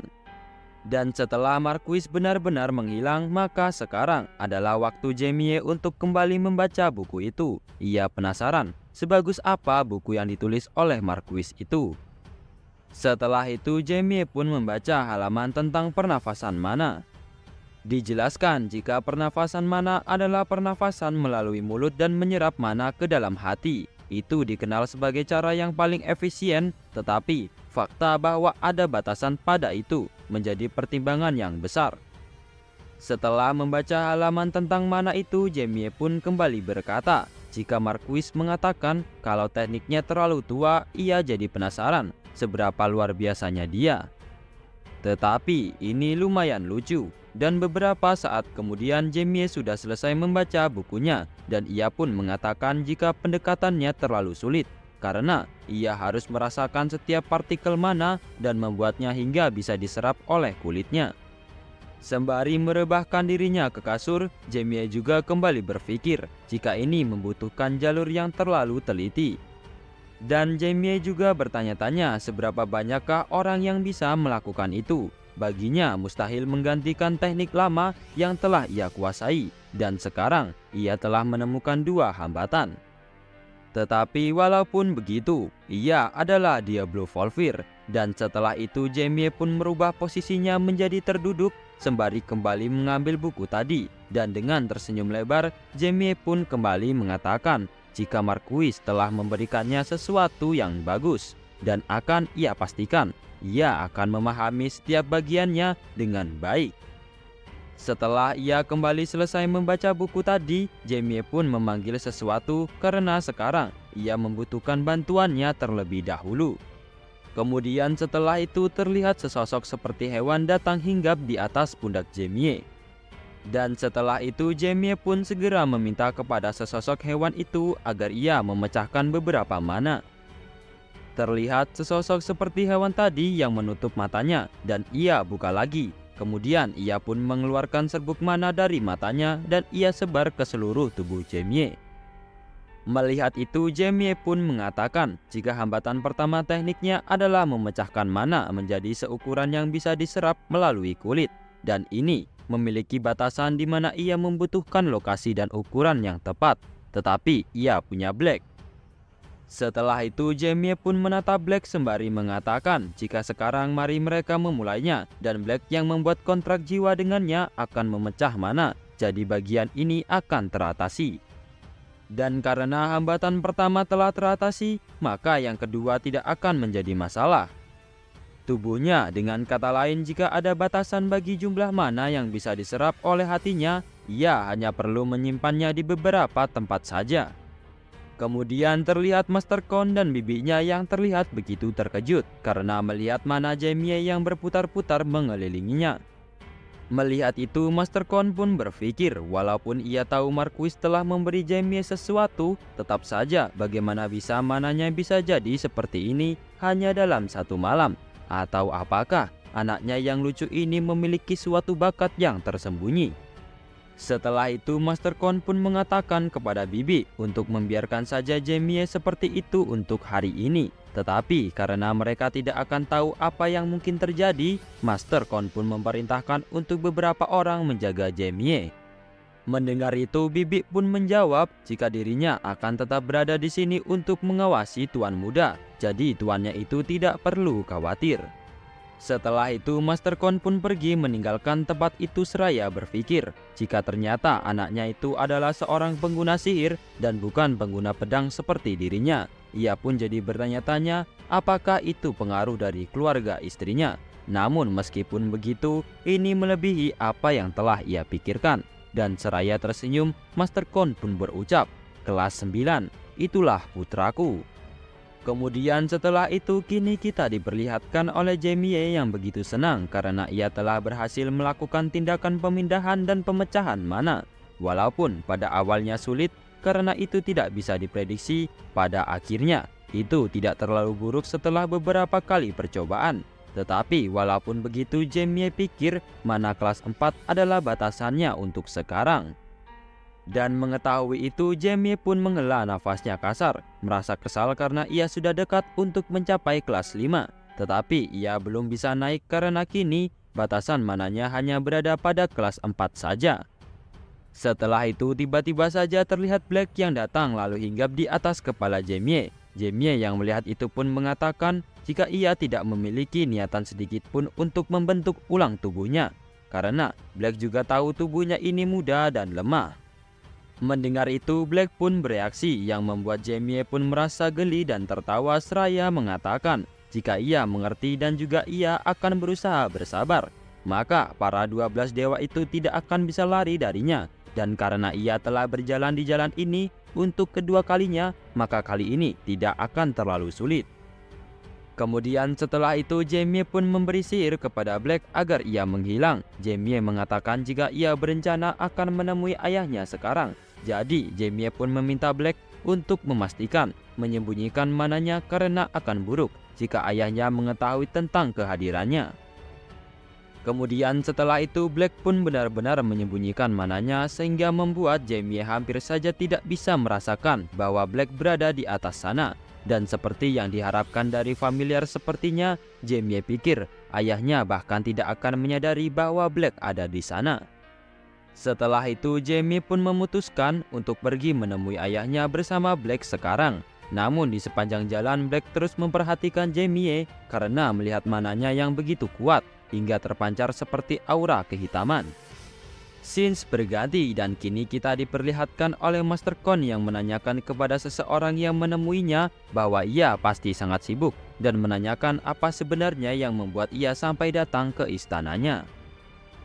S1: Dan setelah Marquis benar-benar menghilang, maka sekarang adalah waktu Jamie untuk kembali membaca buku itu. Ia penasaran sebagus apa buku yang ditulis oleh Marquis itu. Setelah itu Jamie pun membaca halaman tentang pernafasan mana. Dijelaskan jika pernafasan mana adalah pernafasan melalui mulut dan menyerap mana ke dalam hati. Itu dikenal sebagai cara yang paling efisien, tetapi fakta bahwa ada batasan pada itu menjadi pertimbangan yang besar. Setelah membaca halaman tentang mana itu, Jamie pun kembali berkata jika Marquis mengatakan kalau tekniknya terlalu tua, ia jadi penasaran seberapa luar biasanya dia. Tetapi ini lumayan lucu, dan beberapa saat kemudian Jamie sudah selesai membaca bukunya dan ia pun mengatakan jika pendekatannya terlalu sulit karena ia harus merasakan setiap partikel mana dan membuatnya hingga bisa diserap oleh kulitnya. Sembari merebahkan dirinya ke kasur, Jamie juga kembali berpikir jika ini membutuhkan jalur yang terlalu teliti. Dan Jamie juga bertanya-tanya seberapa banyakkah orang yang bisa melakukan itu. Baginya mustahil menggantikan teknik lama yang telah ia kuasai, dan sekarang ia telah menemukan dua hambatan. Tetapi walaupun begitu, ia adalah Diablo Volvir, dan setelah itu Jamie pun merubah posisinya menjadi terduduk sembari kembali mengambil buku tadi, dan dengan tersenyum lebar Jamie pun kembali mengatakan jika Marquis telah memberikannya sesuatu yang bagus dan akan ia pastikan ia akan memahami setiap bagiannya dengan baik. Setelah ia kembali selesai membaca buku tadi, Jamie pun memanggil sesuatu karena sekarang ia membutuhkan bantuannya terlebih dahulu. Kemudian setelah itu terlihat sesosok seperti hewan datang hinggap di atas pundak Jamie. Dan setelah itu Jamie pun segera meminta kepada sesosok hewan itu agar ia memecahkan beberapa mana. Terlihat sesosok seperti hewan tadi yang menutup matanya dan ia buka lagi. Kemudian ia pun mengeluarkan serbuk mana dari matanya dan ia sebar ke seluruh tubuh Jamie. Melihat itu Jamie pun mengatakan jika hambatan pertama tekniknya adalah memecahkan mana menjadi seukuran yang bisa diserap melalui kulit. Dan ini memiliki batasan di mana ia membutuhkan lokasi dan ukuran yang tepat, tetapi ia punya Black. Setelah itu Jamie pun menatap Black sembari mengatakan jika sekarang mari mereka memulainya, dan Black yang membuat kontrak jiwa dengannya akan memecah mana, jadi bagian ini akan teratasi. Dan karena hambatan pertama telah teratasi, maka yang kedua tidak akan menjadi masalah. Tubuhnya, dengan kata lain, jika ada batasan bagi jumlah mana yang bisa diserap oleh hatinya, ia hanya perlu menyimpannya di beberapa tempat saja. Kemudian terlihat Master Kon dan bibinya yang terlihat begitu terkejut karena melihat mana Jamie yang berputar-putar mengelilinginya. Melihat itu, Master Kon pun berpikir walaupun ia tahu Marquis telah memberi Jamie sesuatu, tetap saja bagaimana bisa mananya bisa jadi seperti ini hanya dalam satu malam. Atau apakah anaknya yang lucu ini memiliki suatu bakat yang tersembunyi? Setelah itu, Master Kon pun mengatakan kepada Bibi untuk membiarkan saja Jamie seperti itu untuk hari ini. Tetapi karena mereka tidak akan tahu apa yang mungkin terjadi, Master Kon pun memerintahkan untuk beberapa orang menjaga Jamie. Mendengar itu, Bibi pun menjawab jika dirinya akan tetap berada di sini untuk mengawasi tuan muda. Jadi tuannya itu tidak perlu khawatir. Setelah itu, Master Kon pun pergi meninggalkan tempat itu seraya berpikir jika ternyata anaknya itu adalah seorang pengguna sihir dan bukan pengguna pedang seperti dirinya. Ia pun jadi bertanya-tanya apakah itu pengaruh dari keluarga istrinya. Namun meskipun begitu, ini melebihi apa yang telah ia pikirkan. Dan seraya tersenyum, Master Kon pun berucap, "Kelas 9, itulah putraku." Kemudian setelah itu, kini kita diperlihatkan oleh Jamie yang begitu senang karena ia telah berhasil melakukan tindakan pemindahan dan pemecahan mana. Walaupun pada awalnya sulit karena itu tidak bisa diprediksi, pada akhirnya itu tidak terlalu buruk setelah beberapa kali percobaan. Tetapi walaupun begitu, Jamie pikir mana kelas 4 adalah batasannya untuk sekarang. Dan mengetahui itu, Jamie pun menghela nafasnya kasar, merasa kesal karena ia sudah dekat untuk mencapai kelas 5. Tetapi ia belum bisa naik karena kini batasan mananya hanya berada pada kelas 4 saja. Setelah itu tiba-tiba saja terlihat Black yang datang lalu hinggap di atas kepala Jamie. Jamie yang melihat itu pun mengatakan jika ia tidak memiliki niatan sedikit pun untuk membentuk ulang tubuhnya. Karena Black juga tahu tubuhnya ini muda dan lemah. Mendengar itu, Black pun bereaksi yang membuat Jamie pun merasa geli dan tertawa seraya mengatakan jika ia mengerti dan juga ia akan berusaha bersabar, maka para 12 dewa itu tidak akan bisa lari darinya. Dan karena ia telah berjalan di jalan ini untuk kedua kalinya, maka kali ini tidak akan terlalu sulit. Kemudian setelah itu, Jamie pun memberi sihir kepada Black agar ia menghilang. Jamie mengatakan jika ia berencana akan menemui ayahnya sekarang. Jadi Jamie pun meminta Black untuk memastikan menyembunyikan mananya karena akan buruk jika ayahnya mengetahui tentang kehadirannya. Kemudian setelah itu, Black pun benar-benar menyembunyikan mananya sehingga membuat Jamie hampir saja tidak bisa merasakan bahwa Black berada di atas sana. Dan seperti yang diharapkan dari familiar sepertinya, Jamie pikir ayahnya bahkan tidak akan menyadari bahwa Black ada di sana. Setelah itu, Jamie pun memutuskan untuk pergi menemui ayahnya bersama Black sekarang. Namun di sepanjang jalan, Black terus memperhatikan Jamie karena melihat mananya yang begitu kuat hingga terpancar seperti aura kehitaman. Scenes berganti dan kini kita diperlihatkan oleh Master Kon yang menanyakan kepada seseorang yang menemuinya bahwa ia pasti sangat sibuk dan menanyakan apa sebenarnya yang membuat ia sampai datang ke istananya.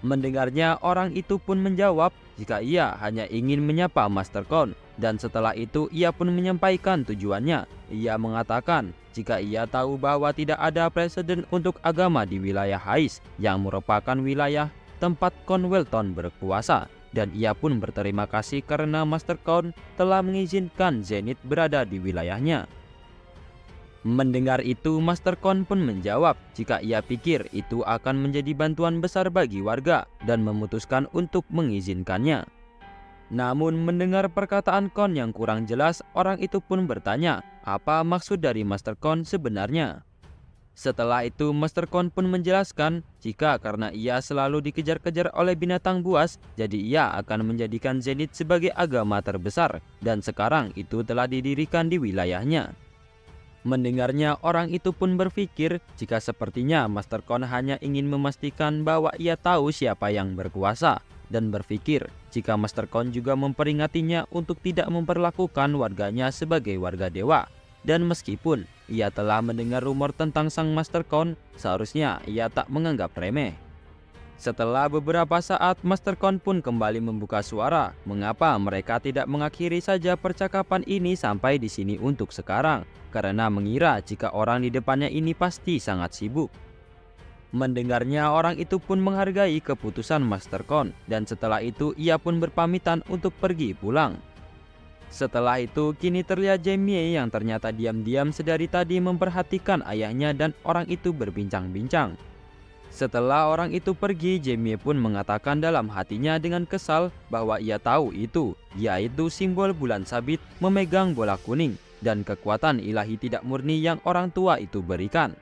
S1: Mendengarnya, orang itu pun menjawab jika ia hanya ingin menyapa Master Kon, dan setelah itu ia pun menyampaikan tujuannya. Ia mengatakan jika ia tahu bahwa tidak ada presiden untuk agama di wilayah Hais yang merupakan wilayah tempat Kon Welton berkuasa, dan ia pun berterima kasih karena Master Kon telah mengizinkan Zenith berada di wilayahnya. Mendengar itu, Master Kon pun menjawab jika ia pikir itu akan menjadi bantuan besar bagi warga dan memutuskan untuk mengizinkannya. Namun mendengar perkataan Kon yang kurang jelas, orang itu pun bertanya apa maksud dari Master Kon sebenarnya. Setelah itu, Master Kon pun menjelaskan jika karena ia selalu dikejar-kejar oleh binatang buas, jadi ia akan menjadikan Zenith sebagai agama terbesar, dan sekarang itu telah didirikan di wilayahnya. Mendengarnya, orang itu pun berpikir jika sepertinya Master Kon hanya ingin memastikan bahwa ia tahu siapa yang berkuasa, dan berpikir jika Master Kon juga memperingatinya untuk tidak memperlakukan warganya sebagai warga dewa. Dan meskipun ia telah mendengar rumor tentang sang Master Kon, seharusnya ia tak menganggap remeh. Setelah beberapa saat, Master Kon pun kembali membuka suara. Mengapa mereka tidak mengakhiri saja percakapan ini sampai di sini untuk sekarang? Karena mengira jika orang di depannya ini pasti sangat sibuk. Mendengarnya, orang itu pun menghargai keputusan Master Kon, dan setelah itu ia pun berpamitan untuk pergi pulang. Setelah itu, kini terlihat Jamie yang ternyata diam-diam sedari tadi memperhatikan ayahnya dan orang itu berbincang-bincang. Setelah orang itu pergi, Jamie pun mengatakan dalam hatinya dengan kesal bahwa ia tahu itu, yaitu simbol bulan sabit memegang bola kuning dan kekuatan ilahi tidak murni yang orang tua itu berikan.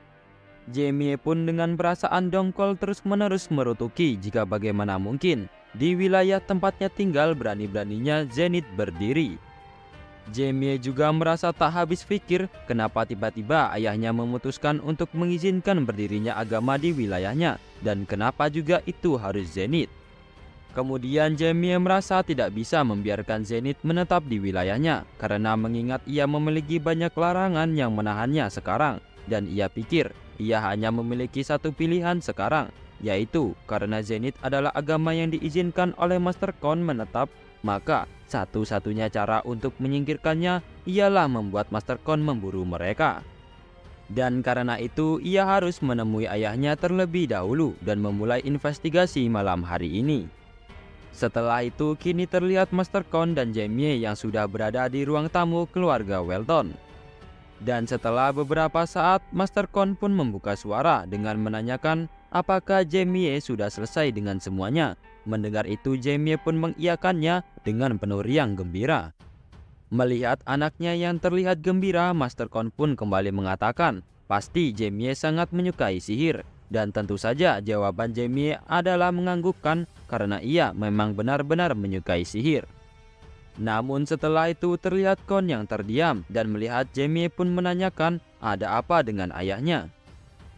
S1: Jamie pun dengan perasaan dongkol terus-menerus merutuki jika bagaimana mungkin di wilayah tempatnya tinggal berani-beraninya Zenith berdiri. Jamie juga merasa tak habis pikir kenapa tiba-tiba ayahnya memutuskan untuk mengizinkan berdirinya agama di wilayahnya, dan kenapa juga itu harus Zenith. Kemudian Jamie merasa tidak bisa membiarkan Zenith menetap di wilayahnya karena mengingat ia memiliki banyak larangan yang menahannya sekarang, dan ia pikir ia hanya memiliki satu pilihan sekarang, yaitu karena Zenith adalah agama yang diizinkan oleh Master Kon menetap, maka satu-satunya cara untuk menyingkirkannya ialah membuat Master Kon memburu mereka. Dan karena itu ia harus menemui ayahnya terlebih dahulu dan memulai investigasi malam hari ini. Setelah itu kini terlihat Master Kon dan Jamie yang sudah berada di ruang tamu keluarga Welton. Dan setelah beberapa saat, Master Kon pun membuka suara dengan menanyakan apakah Jamie sudah selesai dengan semuanya. Mendengar itu, Jamie pun mengiyakannya dengan penuh riang gembira. Melihat anaknya yang terlihat gembira, Master Kon pun kembali mengatakan pasti Jamie sangat menyukai sihir. Dan tentu saja jawaban Jamie adalah menganggukkan karena ia memang benar-benar menyukai sihir. Namun setelah itu terlihat Kon yang terdiam dan melihat Jamie pun menanyakan ada apa dengan ayahnya.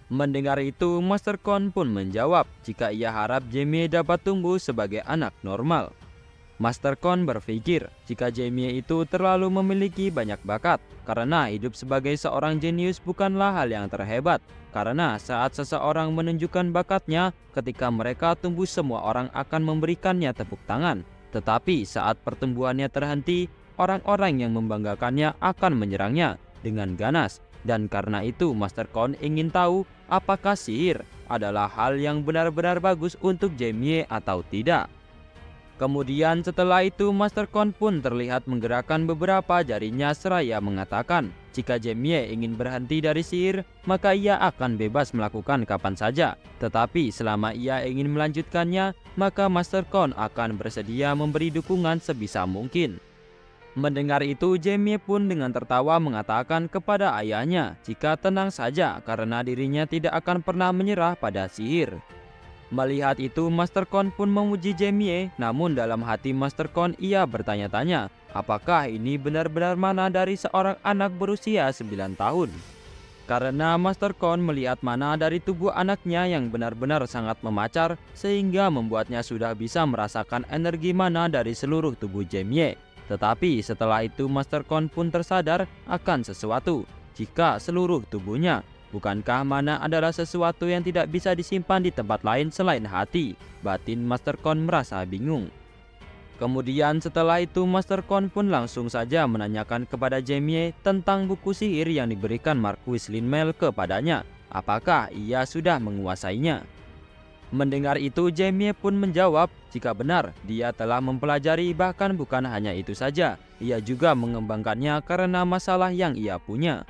S1: Mendengar itu, Master Kon pun menjawab jika ia harap Jamie dapat tumbuh sebagai anak normal. Master Kon berpikir jika Jamie itu terlalu memiliki banyak bakat karena hidup sebagai seorang jenius bukanlah hal yang terhebat, karena saat seseorang menunjukkan bakatnya, ketika mereka tumbuh semua orang akan memberikannya tepuk tangan. Tetapi saat pertumbuhannya terhenti, orang-orang yang membanggakannya akan menyerangnya dengan ganas. Dan karena itu Master Kon ingin tahu apakah sihir adalah hal yang benar-benar bagus untuk Jamie atau tidak. Kemudian setelah itu Master Kon pun terlihat menggerakkan beberapa jarinya seraya mengatakan jika Jamie ingin berhenti dari sihir maka ia akan bebas melakukan kapan saja. Tetapi selama ia ingin melanjutkannya maka Master Kon akan bersedia memberi dukungan sebisa mungkin. Mendengar itu Jamie pun dengan tertawa mengatakan kepada ayahnya jika tenang saja karena dirinya tidak akan pernah menyerah pada sihir. Melihat itu Master Kon pun memuji Jamie, namun dalam hati Master Kon ia bertanya-tanya apakah ini benar-benar mana dari seorang anak berusia 9 tahun. Karena Master Kon melihat mana dari tubuh anaknya yang benar-benar sangat memacar sehingga membuatnya sudah bisa merasakan energi mana dari seluruh tubuh Jamie. Tetapi setelah itu Master Kon pun tersadar akan sesuatu jika seluruh tubuhnya. Bukankah mana adalah sesuatu yang tidak bisa disimpan di tempat lain selain hati? Batin Master Kon merasa bingung. Kemudian setelah itu Master Kon pun langsung saja menanyakan kepada Jamie tentang buku sihir yang diberikan Marquis Linmel kepadanya. Apakah ia sudah menguasainya? Mendengar itu Jamie pun menjawab jika benar dia telah mempelajari, bahkan bukan hanya itu saja, ia juga mengembangkannya karena masalah yang ia punya.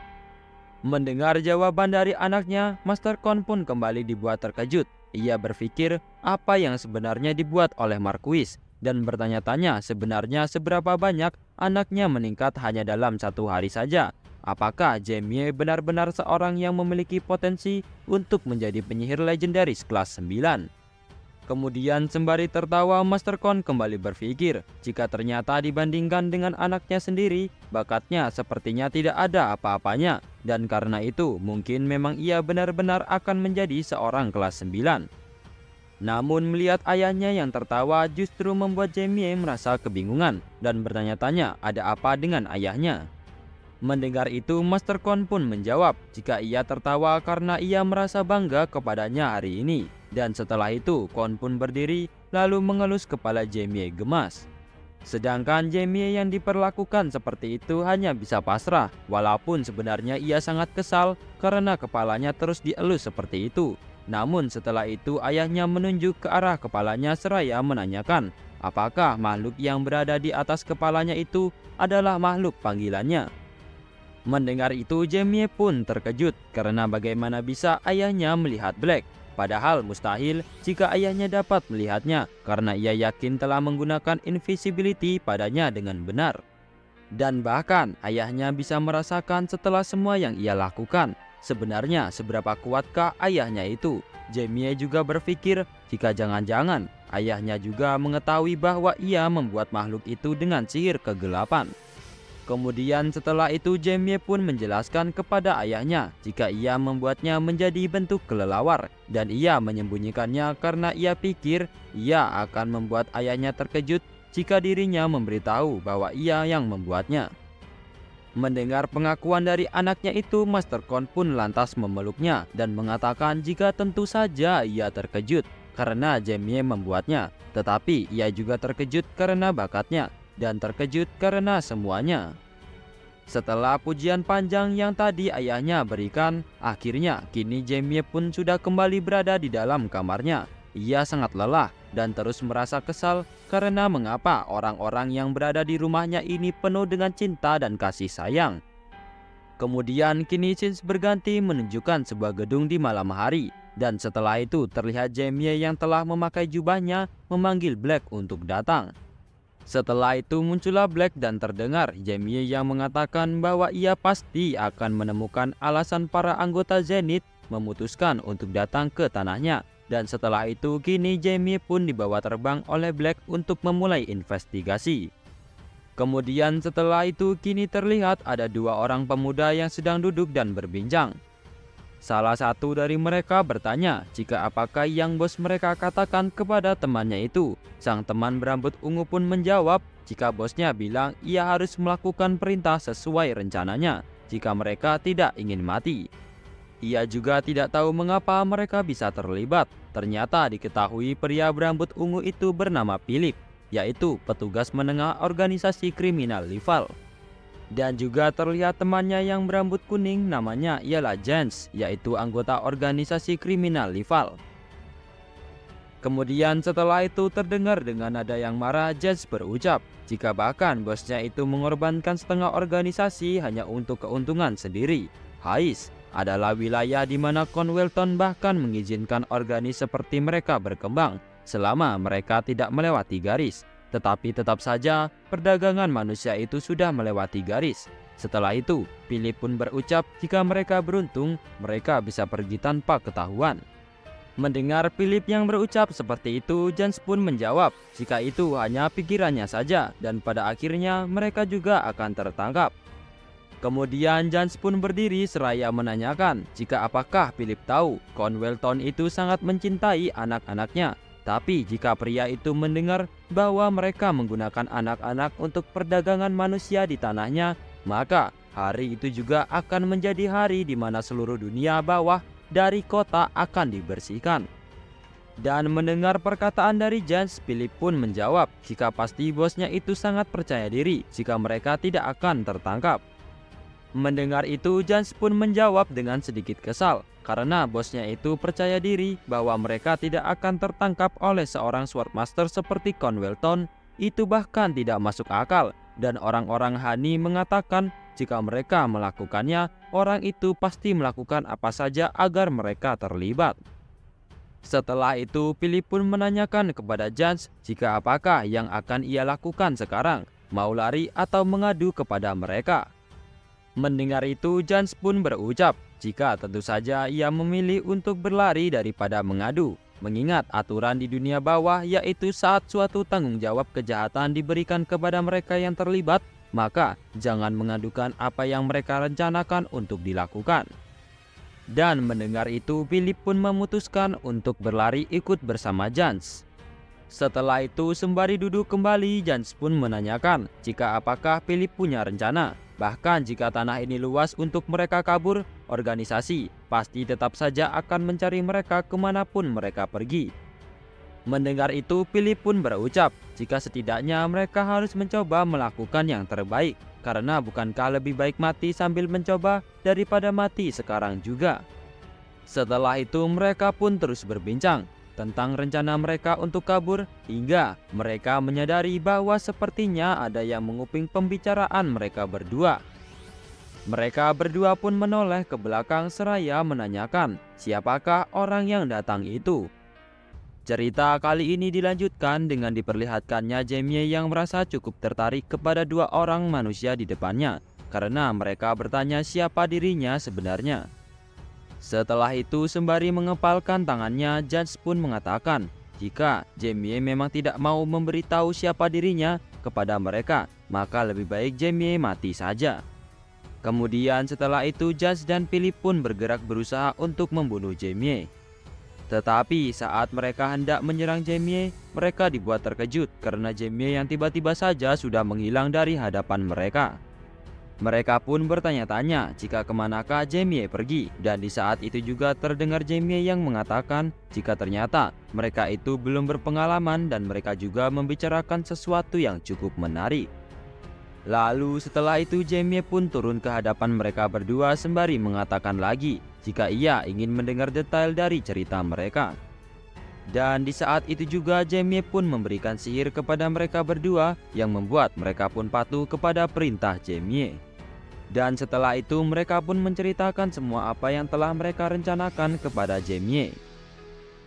S1: Mendengar jawaban dari anaknya, Master Kon pun kembali dibuat terkejut. Ia berpikir apa yang sebenarnya dibuat oleh Marquis dan bertanya-tanya sebenarnya seberapa banyak anaknya meningkat hanya dalam 1 hari saja. Apakah Jamie benar-benar seorang yang memiliki potensi untuk menjadi penyihir legendaris kelas 9? Kemudian sembari tertawa Master Kon kembali berpikir jika ternyata dibandingkan dengan anaknya sendiri, bakatnya sepertinya tidak ada apa-apanya. Dan karena itu mungkin memang ia benar-benar akan menjadi seorang kelas 9. Namun melihat ayahnya yang tertawa justru membuat Jamie merasa kebingungan dan bertanya-tanya ada apa dengan ayahnya. Mendengar itu, Master Kon pun menjawab jika ia tertawa karena ia merasa bangga kepadanya hari ini. Dan setelah itu, Kon pun berdiri lalu mengelus kepala Jamie gemas. Sedangkan Jamie yang diperlakukan seperti itu hanya bisa pasrah, walaupun sebenarnya ia sangat kesal karena kepalanya terus dielus seperti itu. Namun setelah itu ayahnya menunjuk ke arah kepalanya seraya menanyakan apakah makhluk yang berada di atas kepalanya itu adalah makhluk panggilannya. Mendengar itu Jamie pun terkejut karena bagaimana bisa ayahnya melihat Black. Padahal mustahil jika ayahnya dapat melihatnya karena ia yakin telah menggunakan invisibility padanya dengan benar. Dan bahkan ayahnya bisa merasakan setelah semua yang ia lakukan. Sebenarnya seberapa kuatkah ayahnya itu? Jamie juga berpikir jika jangan-jangan ayahnya juga mengetahui bahwa ia membuat makhluk itu dengan sihir kegelapan. Kemudian setelah itu Jamie pun menjelaskan kepada ayahnya jika ia membuatnya menjadi bentuk kelelawar dan ia menyembunyikannya karena ia pikir ia akan membuat ayahnya terkejut jika dirinya memberitahu bahwa ia yang membuatnya. Mendengar pengakuan dari anaknya itu, Master Kon pun lantas memeluknya dan mengatakan jika tentu saja ia terkejut karena Jamie membuatnya, tetapi ia juga terkejut karena bakatnya dan terkejut karena semuanya. Setelah pujian panjang yang tadi ayahnya berikan, akhirnya kini Jamie pun sudah kembali berada di dalam kamarnya. Ia sangat lelah dan terus merasa kesal karena mengapa orang-orang yang berada di rumahnya ini penuh dengan cinta dan kasih sayang. Kemudian kini scenes berganti menunjukkan sebuah gedung di malam hari. Dan setelah itu terlihat Jamie yang telah memakai jubahnya memanggil Black untuk datang. Setelah itu muncullah Black dan terdengar Jamie yang mengatakan bahwa ia pasti akan menemukan alasan para anggota Zenith memutuskan untuk datang ke tanahnya. Dan setelah itu kini Jamie pun dibawa terbang oleh Black untuk memulai investigasi. Kemudian setelah itu kini terlihat ada dua orang pemuda yang sedang duduk dan berbincang. Salah satu dari mereka bertanya jika apakah yang bos mereka katakan kepada temannya itu. Sang teman berambut ungu pun menjawab jika bosnya bilang ia harus melakukan perintah sesuai rencananya jika mereka tidak ingin mati. Ia juga tidak tahu mengapa mereka bisa terlibat. Ternyata diketahui pria berambut ungu itu bernama Philip, yaitu petugas menengah organisasi kriminal Lival. Dan juga terlihat temannya yang berambut kuning namanya ialah Jens, yaitu anggota organisasi kriminal Lival. Kemudian setelah itu terdengar dengan nada yang marah Jens berucap jika bahkan bosnya itu mengorbankan setengah organisasi hanya untuk keuntungan sendiri. Hais adalah wilayah di mana Conwellton bahkan mengizinkan organis seperti mereka berkembang selama mereka tidak melewati garis. Tetapi tetap saja perdagangan manusia itu sudah melewati garis. Setelah itu, Philip pun berucap jika mereka beruntung, mereka bisa pergi tanpa ketahuan. Mendengar Philip yang berucap seperti itu, Jens pun menjawab jika itu hanya pikirannya saja dan pada akhirnya mereka juga akan tertangkap. Kemudian Jens pun berdiri seraya menanyakan jika apakah Philip tahu Conwellton itu sangat mencintai anak-anaknya. Tapi jika pria itu mendengar bahwa mereka menggunakan anak-anak untuk perdagangan manusia di tanahnya, maka hari itu juga akan menjadi hari di mana seluruh dunia bawah dari kota akan dibersihkan. Dan mendengar perkataan dari Jens, Philip pun menjawab jika pasti bosnya itu sangat percaya diri jika mereka tidak akan tertangkap. Mendengar itu, Jens pun menjawab dengan sedikit kesal karena bosnya itu percaya diri bahwa mereka tidak akan tertangkap oleh seorang Swordmaster seperti Conwellton. Itu bahkan tidak masuk akal dan orang-orang Hani mengatakan jika mereka melakukannya, orang itu pasti melakukan apa saja agar mereka terlibat. Setelah itu, Philip pun menanyakan kepada Jens jika apakah yang akan ia lakukan sekarang, mau lari atau mengadu kepada mereka. Mendengar itu, Jens pun berucap jika tentu saja ia memilih untuk berlari daripada mengadu. Mengingat aturan di dunia bawah yaitu saat suatu tanggung jawab kejahatan diberikan kepada mereka yang terlibat, maka jangan mengadukan apa yang mereka rencanakan untuk dilakukan. Dan mendengar itu, Philip pun memutuskan untuk berlari ikut bersama Jans. Setelah itu, sembari duduk kembali, Jans pun menanyakan jika apakah Philip punya rencana. Bahkan jika tanah ini luas untuk mereka kabur, organisasi pasti tetap saja akan mencari mereka kemanapun mereka pergi. Mendengar itu, Philip pun berucap jika setidaknya mereka harus mencoba melakukan yang terbaik. Karena bukankah lebih baik mati sambil mencoba daripada mati sekarang juga? Setelah itu mereka pun terus berbincang tentang rencana mereka untuk kabur, hingga mereka menyadari bahwa sepertinya ada yang menguping pembicaraan mereka berdua. Mereka berdua pun menoleh ke belakang seraya menanyakan siapakah orang yang datang itu. Cerita kali ini dilanjutkan dengan diperlihatkannya Jamie yang merasa cukup tertarik kepada dua orang manusia di depannya karena mereka bertanya siapa dirinya sebenarnya. Setelah itu, sembari mengepalkan tangannya, Jans pun mengatakan jika Jamie memang tidak mau memberitahu siapa dirinya kepada mereka, maka lebih baik Jamie mati saja. Kemudian setelah itu, Jans dan Philip pun bergerak berusaha untuk membunuh Jamie. Tetapi saat mereka hendak menyerang Jamie, mereka dibuat terkejut karena Jamie yang tiba-tiba saja sudah menghilang dari hadapan mereka. Mereka pun bertanya-tanya jika kemanakah Jamie pergi, dan di saat itu juga terdengar Jamie yang mengatakan jika ternyata mereka itu belum berpengalaman dan mereka juga membicarakan sesuatu yang cukup menarik. Lalu setelah itu Jamie pun turun ke hadapan mereka berdua sembari mengatakan lagi jika ia ingin mendengar detail dari cerita mereka. Dan di saat itu juga Jamie pun memberikan sihir kepada mereka berdua yang membuat mereka pun patuh kepada perintah Jamie. Dan setelah itu mereka pun menceritakan semua apa yang telah mereka rencanakan kepada Jamie.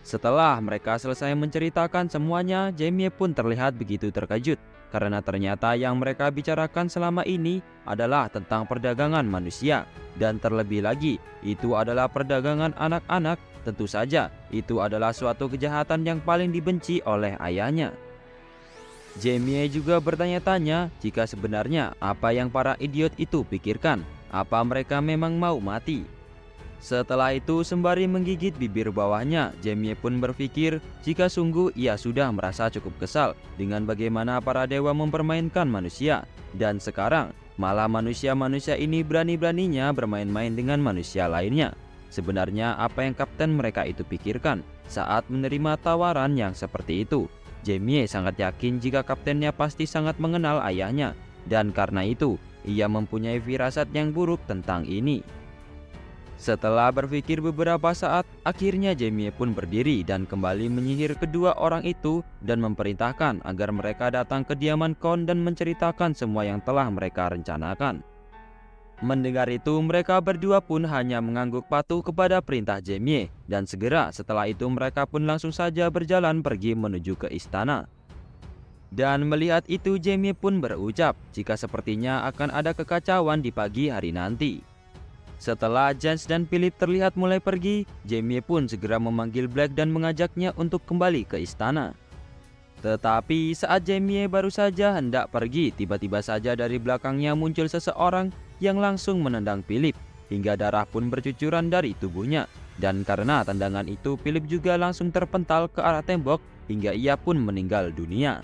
S1: Setelah mereka selesai menceritakan semuanya, Jamie pun terlihat begitu terkejut karena ternyata yang mereka bicarakan selama ini adalah tentang perdagangan manusia, dan terlebih lagi itu adalah perdagangan anak-anak. Tentu saja itu adalah suatu kejahatan yang paling dibenci oleh ayahnya. Jamie juga bertanya-tanya jika sebenarnya apa yang para idiot itu pikirkan, apa mereka memang mau mati. Setelah itu sembari menggigit bibir bawahnya, Jamie pun berpikir jika sungguh ia sudah merasa cukup kesal dengan bagaimana para dewa mempermainkan manusia. Dan sekarang malah manusia-manusia ini berani-beraninya bermain-main dengan manusia lainnya. Sebenarnya apa yang kapten mereka itu pikirkan saat menerima tawaran yang seperti itu? Jamie sangat yakin jika kaptennya pasti sangat mengenal ayahnya, dan karena itu ia mempunyai firasat yang buruk tentang ini. Setelah berpikir beberapa saat, akhirnya Jamie pun berdiri dan kembali menyihir kedua orang itu dan memerintahkan agar mereka datang ke kediaman Khon dan menceritakan semua yang telah mereka rencanakan. Mendengar itu, mereka berdua pun hanya mengangguk patuh kepada perintah Jamie, dan segera setelah itu mereka pun langsung saja berjalan pergi menuju ke istana. Dan melihat itu, Jamie pun berucap jika sepertinya akan ada kekacauan di pagi hari nanti. Setelah Jans dan Philip terlihat mulai pergi, Jamie pun segera memanggil Black dan mengajaknya untuk kembali ke istana. Tetapi saat Jamie baru saja hendak pergi, tiba-tiba saja dari belakangnya muncul seseorang yang langsung menendang Philip, hingga darah pun bercucuran dari tubuhnya. Dan karena tendangan itu, Philip juga langsung terpental ke arah tembok hingga ia pun meninggal dunia.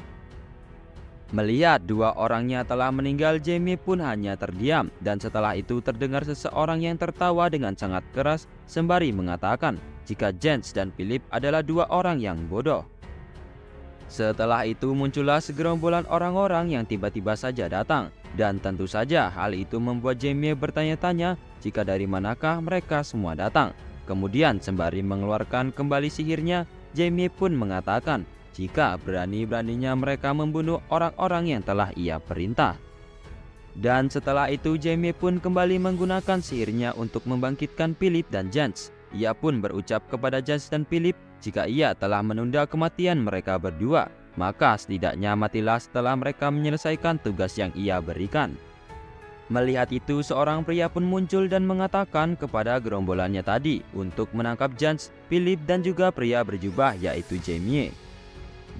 S1: Melihat dua orangnya telah meninggal, Jamie pun hanya terdiam, dan setelah itu terdengar seseorang yang tertawa dengan sangat keras sembari mengatakan jika Jans dan Philip adalah dua orang yang bodoh. Setelah itu muncullah segerombolan orang-orang yang tiba-tiba saja datang, dan tentu saja hal itu membuat Jamie bertanya-tanya jika dari manakah mereka semua datang. Kemudian sembari mengeluarkan kembali sihirnya, Jamie pun mengatakan jika berani-beraninya mereka membunuh orang-orang yang telah ia perintah. Dan setelah itu Jamie pun kembali menggunakan sihirnya untuk membangkitkan Philip dan Jans. Ia pun berucap kepada Jans dan Philip jika ia telah menunda kematian mereka berdua, maka setidaknya matilah setelah mereka menyelesaikan tugas yang ia berikan. Melihat itu, seorang pria pun muncul dan mengatakan kepada gerombolannya tadi untuk menangkap Jans, Philip dan juga pria berjubah yaitu Jamie.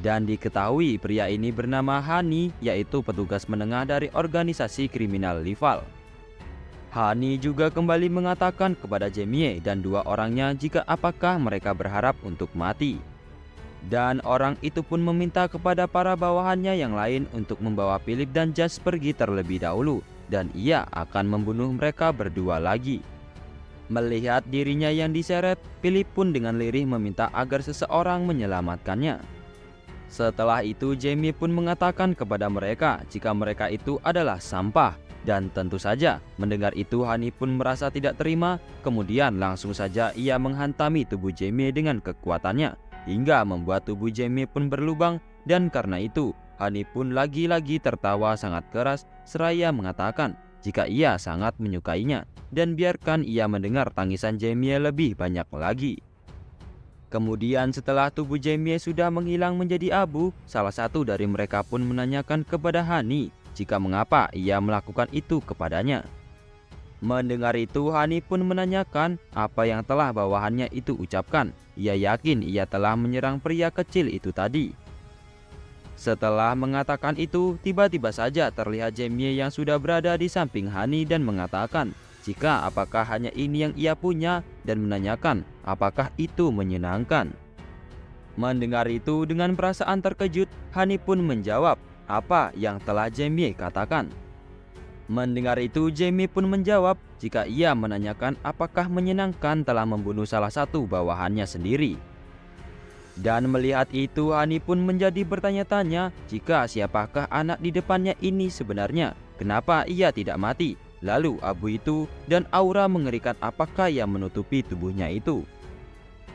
S1: Dan diketahui pria ini bernama Hani, yaitu petugas menengah dari organisasi kriminal Lival. Hani juga kembali mengatakan kepada Jamie dan dua orangnya jika apakah mereka berharap untuk mati. Dan orang itu pun meminta kepada para bawahannya yang lain untuk membawa Philip dan Judge pergi terlebih dahulu, dan ia akan membunuh mereka berdua lagi. Melihat dirinya yang diseret, Philip pun dengan lirih meminta agar seseorang menyelamatkannya. Setelah itu Jamie pun mengatakan kepada mereka jika mereka itu adalah sampah. Dan tentu saja mendengar itu Hani pun merasa tidak terima. Kemudian langsung saja ia menghantami tubuh Jamie dengan kekuatannya hingga membuat tubuh Jamie pun berlubang. Dan karena itu Hani pun lagi-lagi tertawa sangat keras seraya mengatakan jika ia sangat menyukainya dan biarkan ia mendengar tangisan Jamie lebih banyak lagi. Kemudian setelah tubuh Jamie sudah menghilang menjadi abu, salah satu dari mereka pun menanyakan kepada Hani jika mengapa ia melakukan itu kepadanya. Mendengar itu Hani pun menanyakan apa yang telah bawahannya itu ucapkan. Ia yakin ia telah menyerang pria kecil itu tadi. Setelah mengatakan itu, tiba-tiba saja terlihat Jamie yang sudah berada di samping Hani dan mengatakan jika apakah hanya ini yang ia punya dan menanyakan apakah itu menyenangkan. Mendengar itu dengan perasaan terkejut, Hani pun menjawab apa yang telah Jamie katakan. Mendengar itu Jamie pun menjawab jika ia menanyakan apakah menyenangkan telah membunuh salah satu bawahannya sendiri. Dan melihat itu Hani pun menjadi bertanya-tanya jika siapakah anak di depannya ini sebenarnya. Kenapa ia tidak mati? Lalu abu itu dan aura mengerikan apakah yang menutupi tubuhnya itu?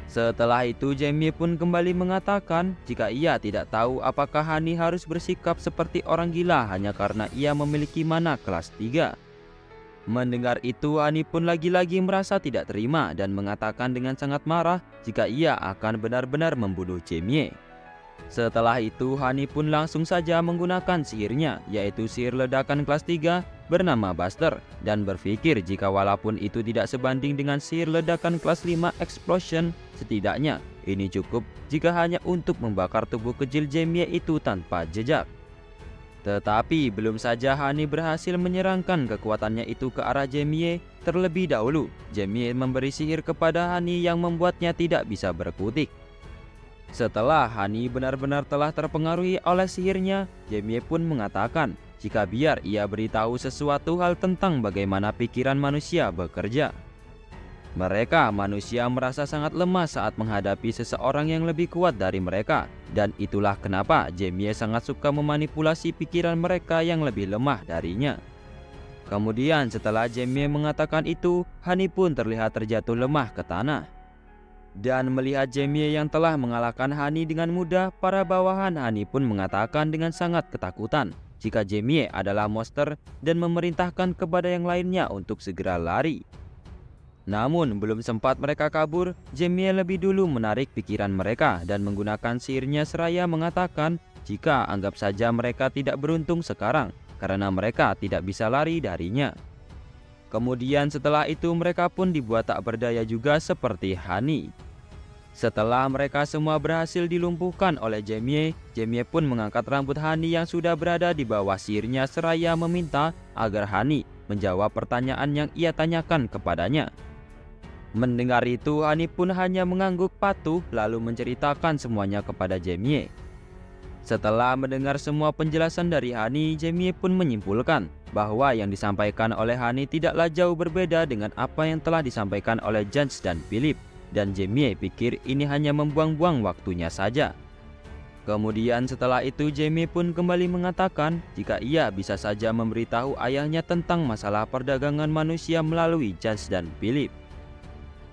S1: Setelah itu Jamie pun kembali mengatakan jika ia tidak tahu apakah Hani harus bersikap seperti orang gila hanya karena ia memiliki mana kelas 3. Mendengar itu Hani pun lagi-lagi merasa tidak terima dan mengatakan dengan sangat marah jika ia akan benar-benar membunuh Jamie. Setelah itu Hani pun langsung saja menggunakan sihirnya, yaitu sihir ledakan kelas 3 bernama Buster, dan berpikir jika walaupun itu tidak sebanding dengan sihir ledakan kelas 5 Explosion, setidaknya ini cukup jika hanya untuk membakar tubuh kecil Jamie itu tanpa jejak. Tetapi belum saja Hani berhasil menyerangkan kekuatannya itu ke arah Jamie, terlebih dahulu Jamie memberi sihir kepada Hani yang membuatnya tidak bisa berkutik. Setelah Hani benar-benar telah terpengaruhi oleh sihirnya, Jamie pun mengatakan jika biar ia beritahu sesuatu hal tentang bagaimana pikiran manusia bekerja. Mereka manusia merasa sangat lemah saat menghadapi seseorang yang lebih kuat dari mereka, dan itulah kenapa Jamie sangat suka memanipulasi pikiran mereka yang lebih lemah darinya. Kemudian setelah Jamie mengatakan itu, Hani pun terlihat terjatuh lemah ke tanah. Dan melihat Jamie yang telah mengalahkan Hani dengan mudah, para bawahan Hani pun mengatakan dengan sangat ketakutan jika Jamie adalah monster dan memerintahkan kepada yang lainnya untuk segera lari. Namun belum sempat mereka kabur, Jamie lebih dulu menarik pikiran mereka dan menggunakan sihirnya seraya mengatakan jika anggap saja mereka tidak beruntung sekarang karena mereka tidak bisa lari darinya. Kemudian setelah itu mereka pun dibuat tak berdaya juga seperti Hani. Setelah mereka semua berhasil dilumpuhkan oleh Jamie, Jamie pun mengangkat rambut Hani yang sudah berada di bawah sihirnya seraya meminta agar Hani menjawab pertanyaan yang ia tanyakan kepadanya. Mendengar itu Hani pun hanya mengangguk patuh lalu menceritakan semuanya kepada Jamie. Setelah mendengar semua penjelasan dari Hani, Jamie pun menyimpulkan bahwa yang disampaikan oleh Hani tidaklah jauh berbeda dengan apa yang telah disampaikan oleh Judge dan Philip, dan Jamie pikir ini hanya membuang-buang waktunya saja. Kemudian setelah itu Jamie pun kembali mengatakan jika ia bisa saja memberitahu ayahnya tentang masalah perdagangan manusia melalui Judge dan Philip.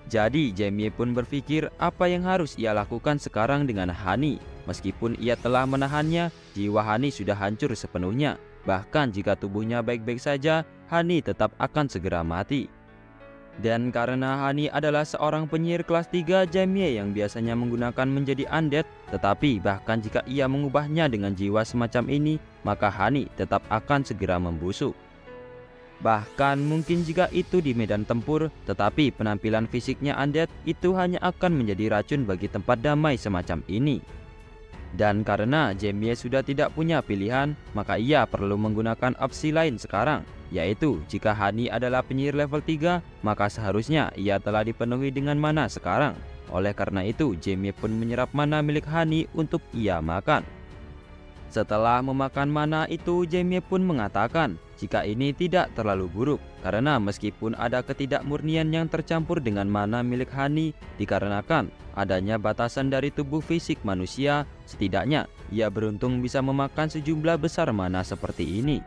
S1: Jadi Jamie pun berpikir apa yang harus ia lakukan sekarang dengan Hani. Meskipun ia telah menahannya, jiwa Hani sudah hancur sepenuhnya. Bahkan jika tubuhnya baik-baik saja, Hani tetap akan segera mati. Dan karena Hani adalah seorang penyihir kelas 3 Jamie yang biasanya menggunakan menjadi undead, tetapi bahkan jika ia mengubahnya dengan jiwa semacam ini, maka Hani tetap akan segera membusuk. Bahkan mungkin jika itu di medan tempur, tetapi penampilan fisiknya undead itu hanya akan menjadi racun bagi tempat damai semacam ini. Dan karena Jamie sudah tidak punya pilihan, maka ia perlu menggunakan opsi lain sekarang, yaitu jika Honey adalah penyihir level 3, maka seharusnya ia telah dipenuhi dengan mana sekarang. Oleh karena itu, Jaime pun menyerap mana milik Honey untuk ia makan. Setelah memakan mana itu, Jaime pun mengatakan jika ini tidak terlalu buruk, karena meskipun ada ketidakmurnian yang tercampur dengan mana milik Honey dikarenakan adanya batasan dari tubuh fisik manusia, setidaknya ia beruntung bisa memakan sejumlah besar mana seperti ini.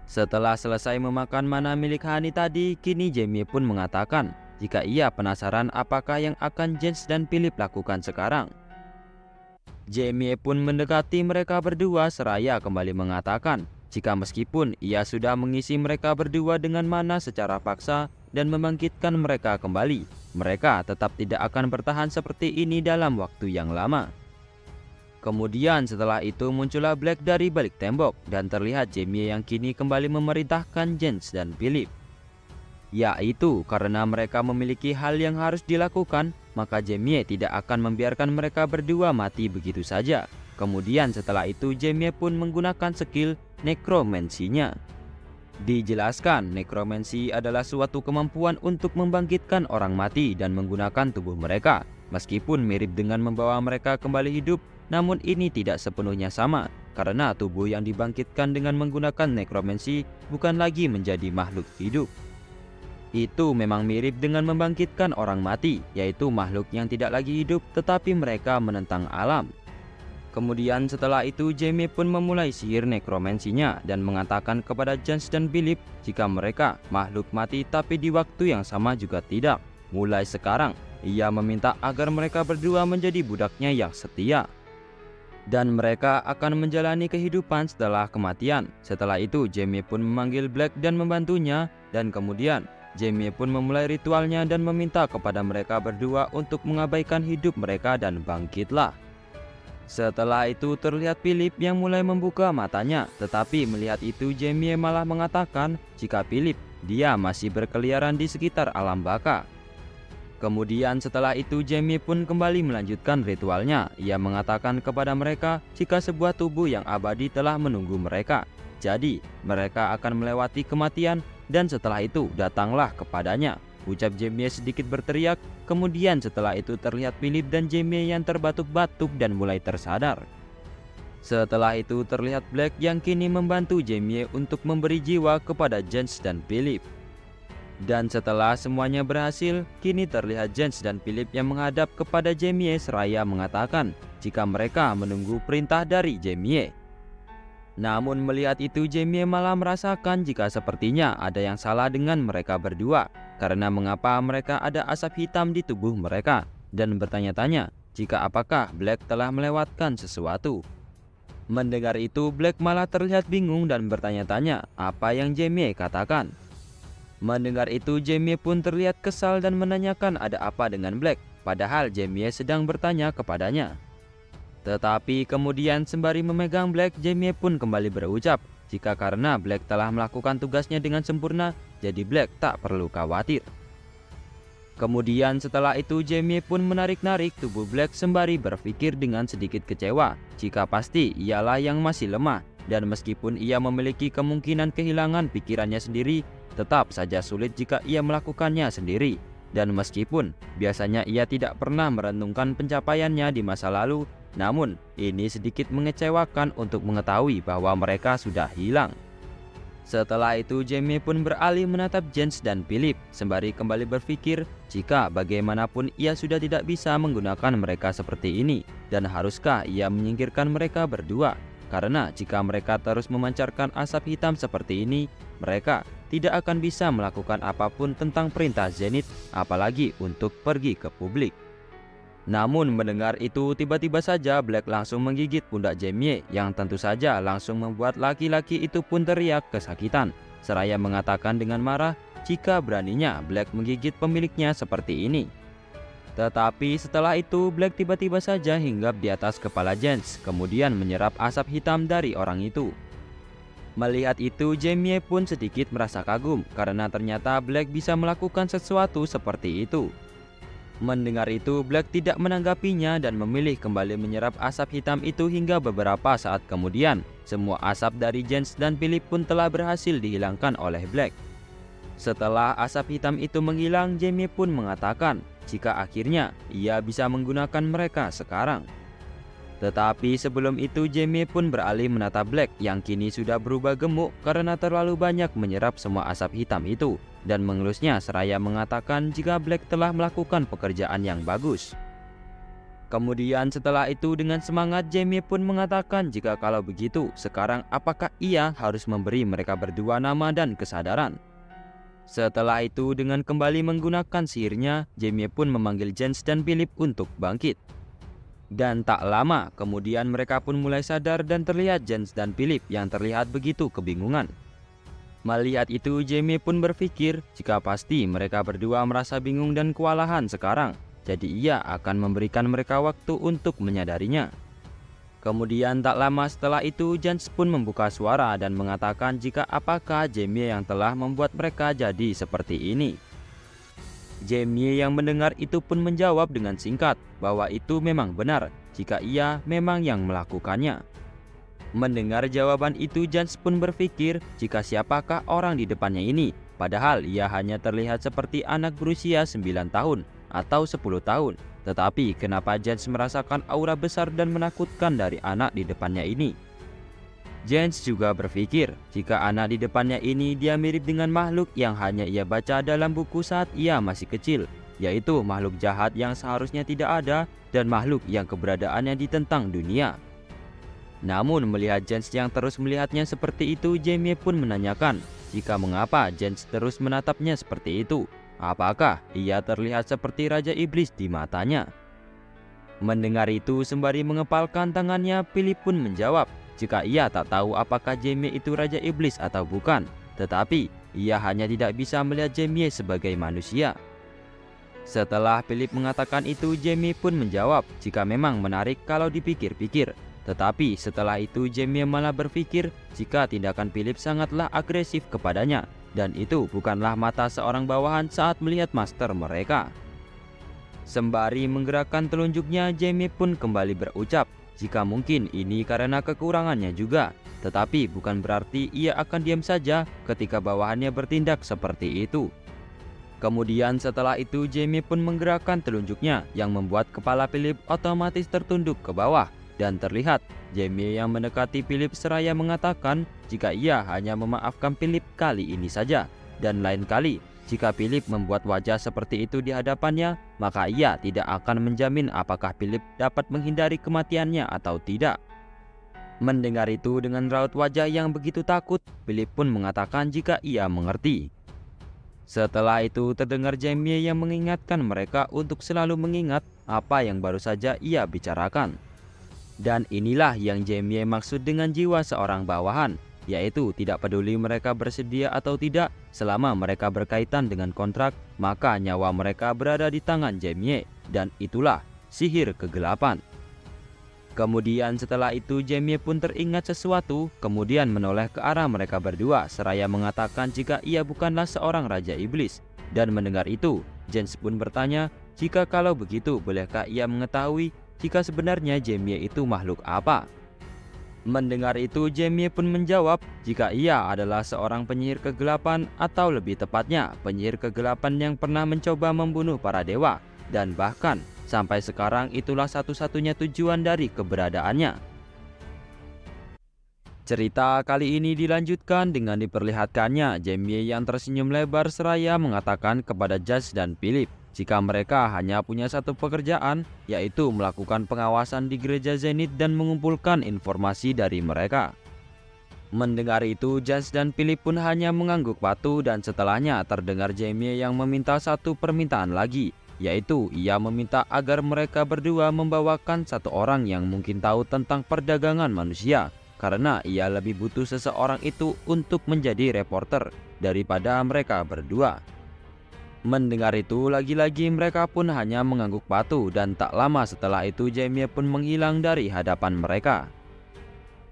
S1: Setelah selesai memakan mana milik Honey tadi, kini Jaime pun mengatakan jika ia penasaran apakah yang akan Jens dan Philip lakukan sekarang. Jaime pun mendekati mereka berdua seraya kembali mengatakan jika meskipun ia sudah mengisi mereka berdua dengan mana secara paksa dan membangkitkan mereka kembali, mereka tetap tidak akan bertahan seperti ini dalam waktu yang lama. Kemudian setelah itu muncullah Black dari balik tembok dan terlihat Jaime yang kini kembali memerintahkan Jens dan Philip. Yaitu karena mereka memiliki hal yang harus dilakukan, maka Jaime tidak akan membiarkan mereka berdua mati begitu saja. Kemudian setelah itu Jaime pun menggunakan skill nekromansinya. Dijelaskan, nekromansi adalah suatu kemampuan untuk membangkitkan orang mati dan menggunakan tubuh mereka. Meskipun mirip dengan membawa mereka kembali hidup, namun ini tidak sepenuhnya sama, karena tubuh yang dibangkitkan dengan menggunakan nekromansi bukan lagi menjadi makhluk hidup. Itu memang mirip dengan membangkitkan orang mati, yaitu makhluk yang tidak lagi hidup tetapi mereka menentang alam. Kemudian setelah itu Jaime pun memulai sihir nekromansinya dan mengatakan kepada Jens dan Philip jika mereka makhluk mati tapi di waktu yang sama juga tidak. Mulai sekarang, ia meminta agar mereka berdua menjadi budaknya yang setia. Dan mereka akan menjalani kehidupan setelah kematian. Setelah itu Jaime pun memanggil Black dan membantunya, dan kemudian Jaime pun memulai ritualnya dan meminta kepada mereka berdua untuk mengabaikan hidup mereka dan bangkitlah. Setelah itu terlihat Philip yang mulai membuka matanya, tetapi melihat itu Jaime malah mengatakan jika Philip dia masih berkeliaran di sekitar alam baka. Kemudian setelah itu Jaime pun kembali melanjutkan ritualnya. Ia mengatakan kepada mereka jika sebuah tubuh yang abadi telah menunggu mereka. Jadi mereka akan melewati kematian dan setelah itu datanglah kepadanya. Ucap Jaime sedikit berteriak. Kemudian setelah itu terlihat Philip dan Jaime yang terbatuk-batuk dan mulai tersadar. Setelah itu terlihat Black yang kini membantu Jaime untuk memberi jiwa kepada Jens dan Philip. Dan setelah semuanya berhasil, kini terlihat Jens dan Philip yang menghadap kepada Jaime seraya mengatakan jika mereka menunggu perintah dari Jaime. Namun melihat itu Jaime malah merasakan jika sepertinya ada yang salah dengan mereka berdua, karena mengapa mereka ada asap hitam di tubuh mereka, dan bertanya-tanya jika apakah Black telah melewatkan sesuatu. Mendengar itu Black malah terlihat bingung dan bertanya-tanya apa yang Jaime katakan. Mendengar itu Jaime pun terlihat kesal dan menanyakan ada apa dengan Black, padahal Jaime sedang bertanya kepadanya. Tetapi kemudian sembari memegang Black, Jaime pun kembali berucap jika karena Black telah melakukan tugasnya dengan sempurna, jadi Black tak perlu khawatir. Kemudian setelah itu Jaime pun menarik-narik tubuh Black sembari berpikir dengan sedikit kecewa jika pasti ialah yang masih lemah, dan meskipun ia memiliki kemungkinan kehilangan pikirannya sendiri, tetap saja sulit jika ia melakukannya sendiri. Dan meskipun biasanya ia tidak pernah merenungkan pencapaiannya di masa lalu, namun ini sedikit mengecewakan untuk mengetahui bahwa mereka sudah hilang. Setelah itu Jaime pun beralih menatap Jens dan Philip sembari kembali berpikir jika bagaimanapun ia sudah tidak bisa menggunakan mereka seperti ini, dan haruskah ia menyingkirkan mereka berdua, karena jika mereka terus memancarkan asap hitam seperti ini, mereka tidak akan bisa melakukan apapun tentang perintah Zenith, apalagi untuk pergi ke publik. Namun mendengar itu tiba-tiba saja Black langsung menggigit pundak Jaime yang tentu saja langsung membuat laki-laki itu pun teriak kesakitan, seraya mengatakan dengan marah jika beraninya Black menggigit pemiliknya seperti ini. Tetapi setelah itu Black tiba-tiba saja hinggap di atas kepala Jens, kemudian menyerap asap hitam dari orang itu. Melihat itu Jaime pun sedikit merasa kagum karena ternyata Black bisa melakukan sesuatu seperti itu. Mendengar itu, Black tidak menanggapinya dan memilih kembali menyerap asap hitam itu hingga beberapa saat kemudian. Semua asap dari Jens dan Philip pun telah berhasil dihilangkan oleh Black. Setelah asap hitam itu menghilang, Jamie pun mengatakan jika akhirnya ia bisa menggunakan mereka sekarang. Tetapi sebelum itu Jamie pun beralih menatap Black yang kini sudah berubah gemuk karena terlalu banyak menyerap semua asap hitam itu, dan mengelusnya seraya mengatakan jika Black telah melakukan pekerjaan yang bagus. Kemudian setelah itu dengan semangat Jamie pun mengatakan jika kalau begitu sekarang apakah ia harus memberi mereka berdua nama dan kesadaran. Setelah itu dengan kembali menggunakan sihirnya, Jamie pun memanggil Jens dan Philip untuk bangkit. Dan tak lama kemudian mereka pun mulai sadar dan terlihat Jens dan Philip yang terlihat begitu kebingungan. Melihat itu Jamie pun berpikir jika pasti mereka berdua merasa bingung dan kewalahan sekarang, jadi ia akan memberikan mereka waktu untuk menyadarinya. Kemudian tak lama setelah itu Jens pun membuka suara dan mengatakan jika apakah Jamie yang telah membuat mereka jadi seperti ini. Jamie yang mendengar itu pun menjawab dengan singkat bahwa itu memang benar jika ia memang yang melakukannya. Mendengar jawaban itu Jens pun berpikir jika siapakah orang di depannya ini, padahal ia hanya terlihat seperti anak berusia 9 tahun atau 10 tahun. Tetapi kenapa Jens merasakan aura besar dan menakutkan dari anak di depannya ini? Jens juga berpikir jika anak di depannya ini dia mirip dengan makhluk yang hanya ia baca dalam buku saat ia masih kecil, yaitu makhluk jahat yang seharusnya tidak ada dan makhluk yang keberadaannya ditentang dunia. Namun melihat Jens yang terus melihatnya seperti itu, Jamie pun menanyakan jika mengapa Jens terus menatapnya seperti itu. Apakah ia terlihat seperti Raja Iblis di matanya? Mendengar itu sembari mengepalkan tangannya, Philip pun menjawab jika ia tak tahu apakah Jamie itu Raja Iblis atau bukan, tetapi ia hanya tidak bisa melihat Jamie sebagai manusia. Setelah Philip mengatakan itu, Jamie pun menjawab jika memang menarik kalau dipikir-pikir. Tetapi setelah itu Jamie malah berpikir jika tindakan Philip sangatlah agresif kepadanya, dan itu bukanlah mata seorang bawahan saat melihat master mereka. Sembari menggerakkan telunjuknya, Jamie pun kembali berucap jika mungkin ini karena kekurangannya juga, tetapi bukan berarti ia akan diam saja ketika bawahannya bertindak seperti itu. Kemudian setelah itu Jamie pun menggerakkan telunjuknya yang membuat kepala Philip otomatis tertunduk ke bawah, dan terlihat Jamie yang mendekati Philip seraya mengatakan jika ia hanya memaafkan Philip kali ini saja, dan lain kali jika Philip membuat wajah seperti itu di hadapannya, maka ia tidak akan menjamin apakah Philip dapat menghindari kematiannya atau tidak. Mendengar itu dengan raut wajah yang begitu takut, Philip pun mengatakan jika ia mengerti. Setelah itu terdengar Jamie yang mengingatkan mereka untuk selalu mengingat apa yang baru saja ia bicarakan. Dan inilah yang Jamie maksud dengan jiwa seorang bawahan, yaitu tidak peduli mereka bersedia atau tidak, selama mereka berkaitan dengan kontrak, maka nyawa mereka berada di tangan Jamie, dan itulah sihir kegelapan. Kemudian setelah itu Jamie pun teringat sesuatu, kemudian menoleh ke arah mereka berdua seraya mengatakan jika ia bukanlah seorang Raja Iblis. Dan mendengar itu, Jens pun bertanya jika kalau begitu bolehkah ia mengetahui jika sebenarnya Jamie itu makhluk apa. Mendengar itu Jamie pun menjawab jika ia adalah seorang penyihir kegelapan, atau lebih tepatnya penyihir kegelapan yang pernah mencoba membunuh para dewa, dan bahkan sampai sekarang itulah satu-satunya tujuan dari keberadaannya. Cerita kali ini dilanjutkan dengan diperlihatkannya Jamie yang tersenyum lebar seraya mengatakan kepada Jens dan Philip jika mereka hanya punya satu pekerjaan, yaitu melakukan pengawasan di gereja Zenith dan mengumpulkan informasi dari mereka. Mendengar itu, Jens dan Philip pun hanya mengangguk patuh, dan setelahnya terdengar Jamie yang meminta satu permintaan lagi, yaitu ia meminta agar mereka berdua membawakan satu orang yang mungkin tahu tentang perdagangan manusia, karena ia lebih butuh seseorang itu untuk menjadi reporter daripada mereka berdua. Mendengar itu lagi-lagi mereka pun hanya mengangguk patuh, dan tak lama setelah itu Jamie pun menghilang dari hadapan mereka.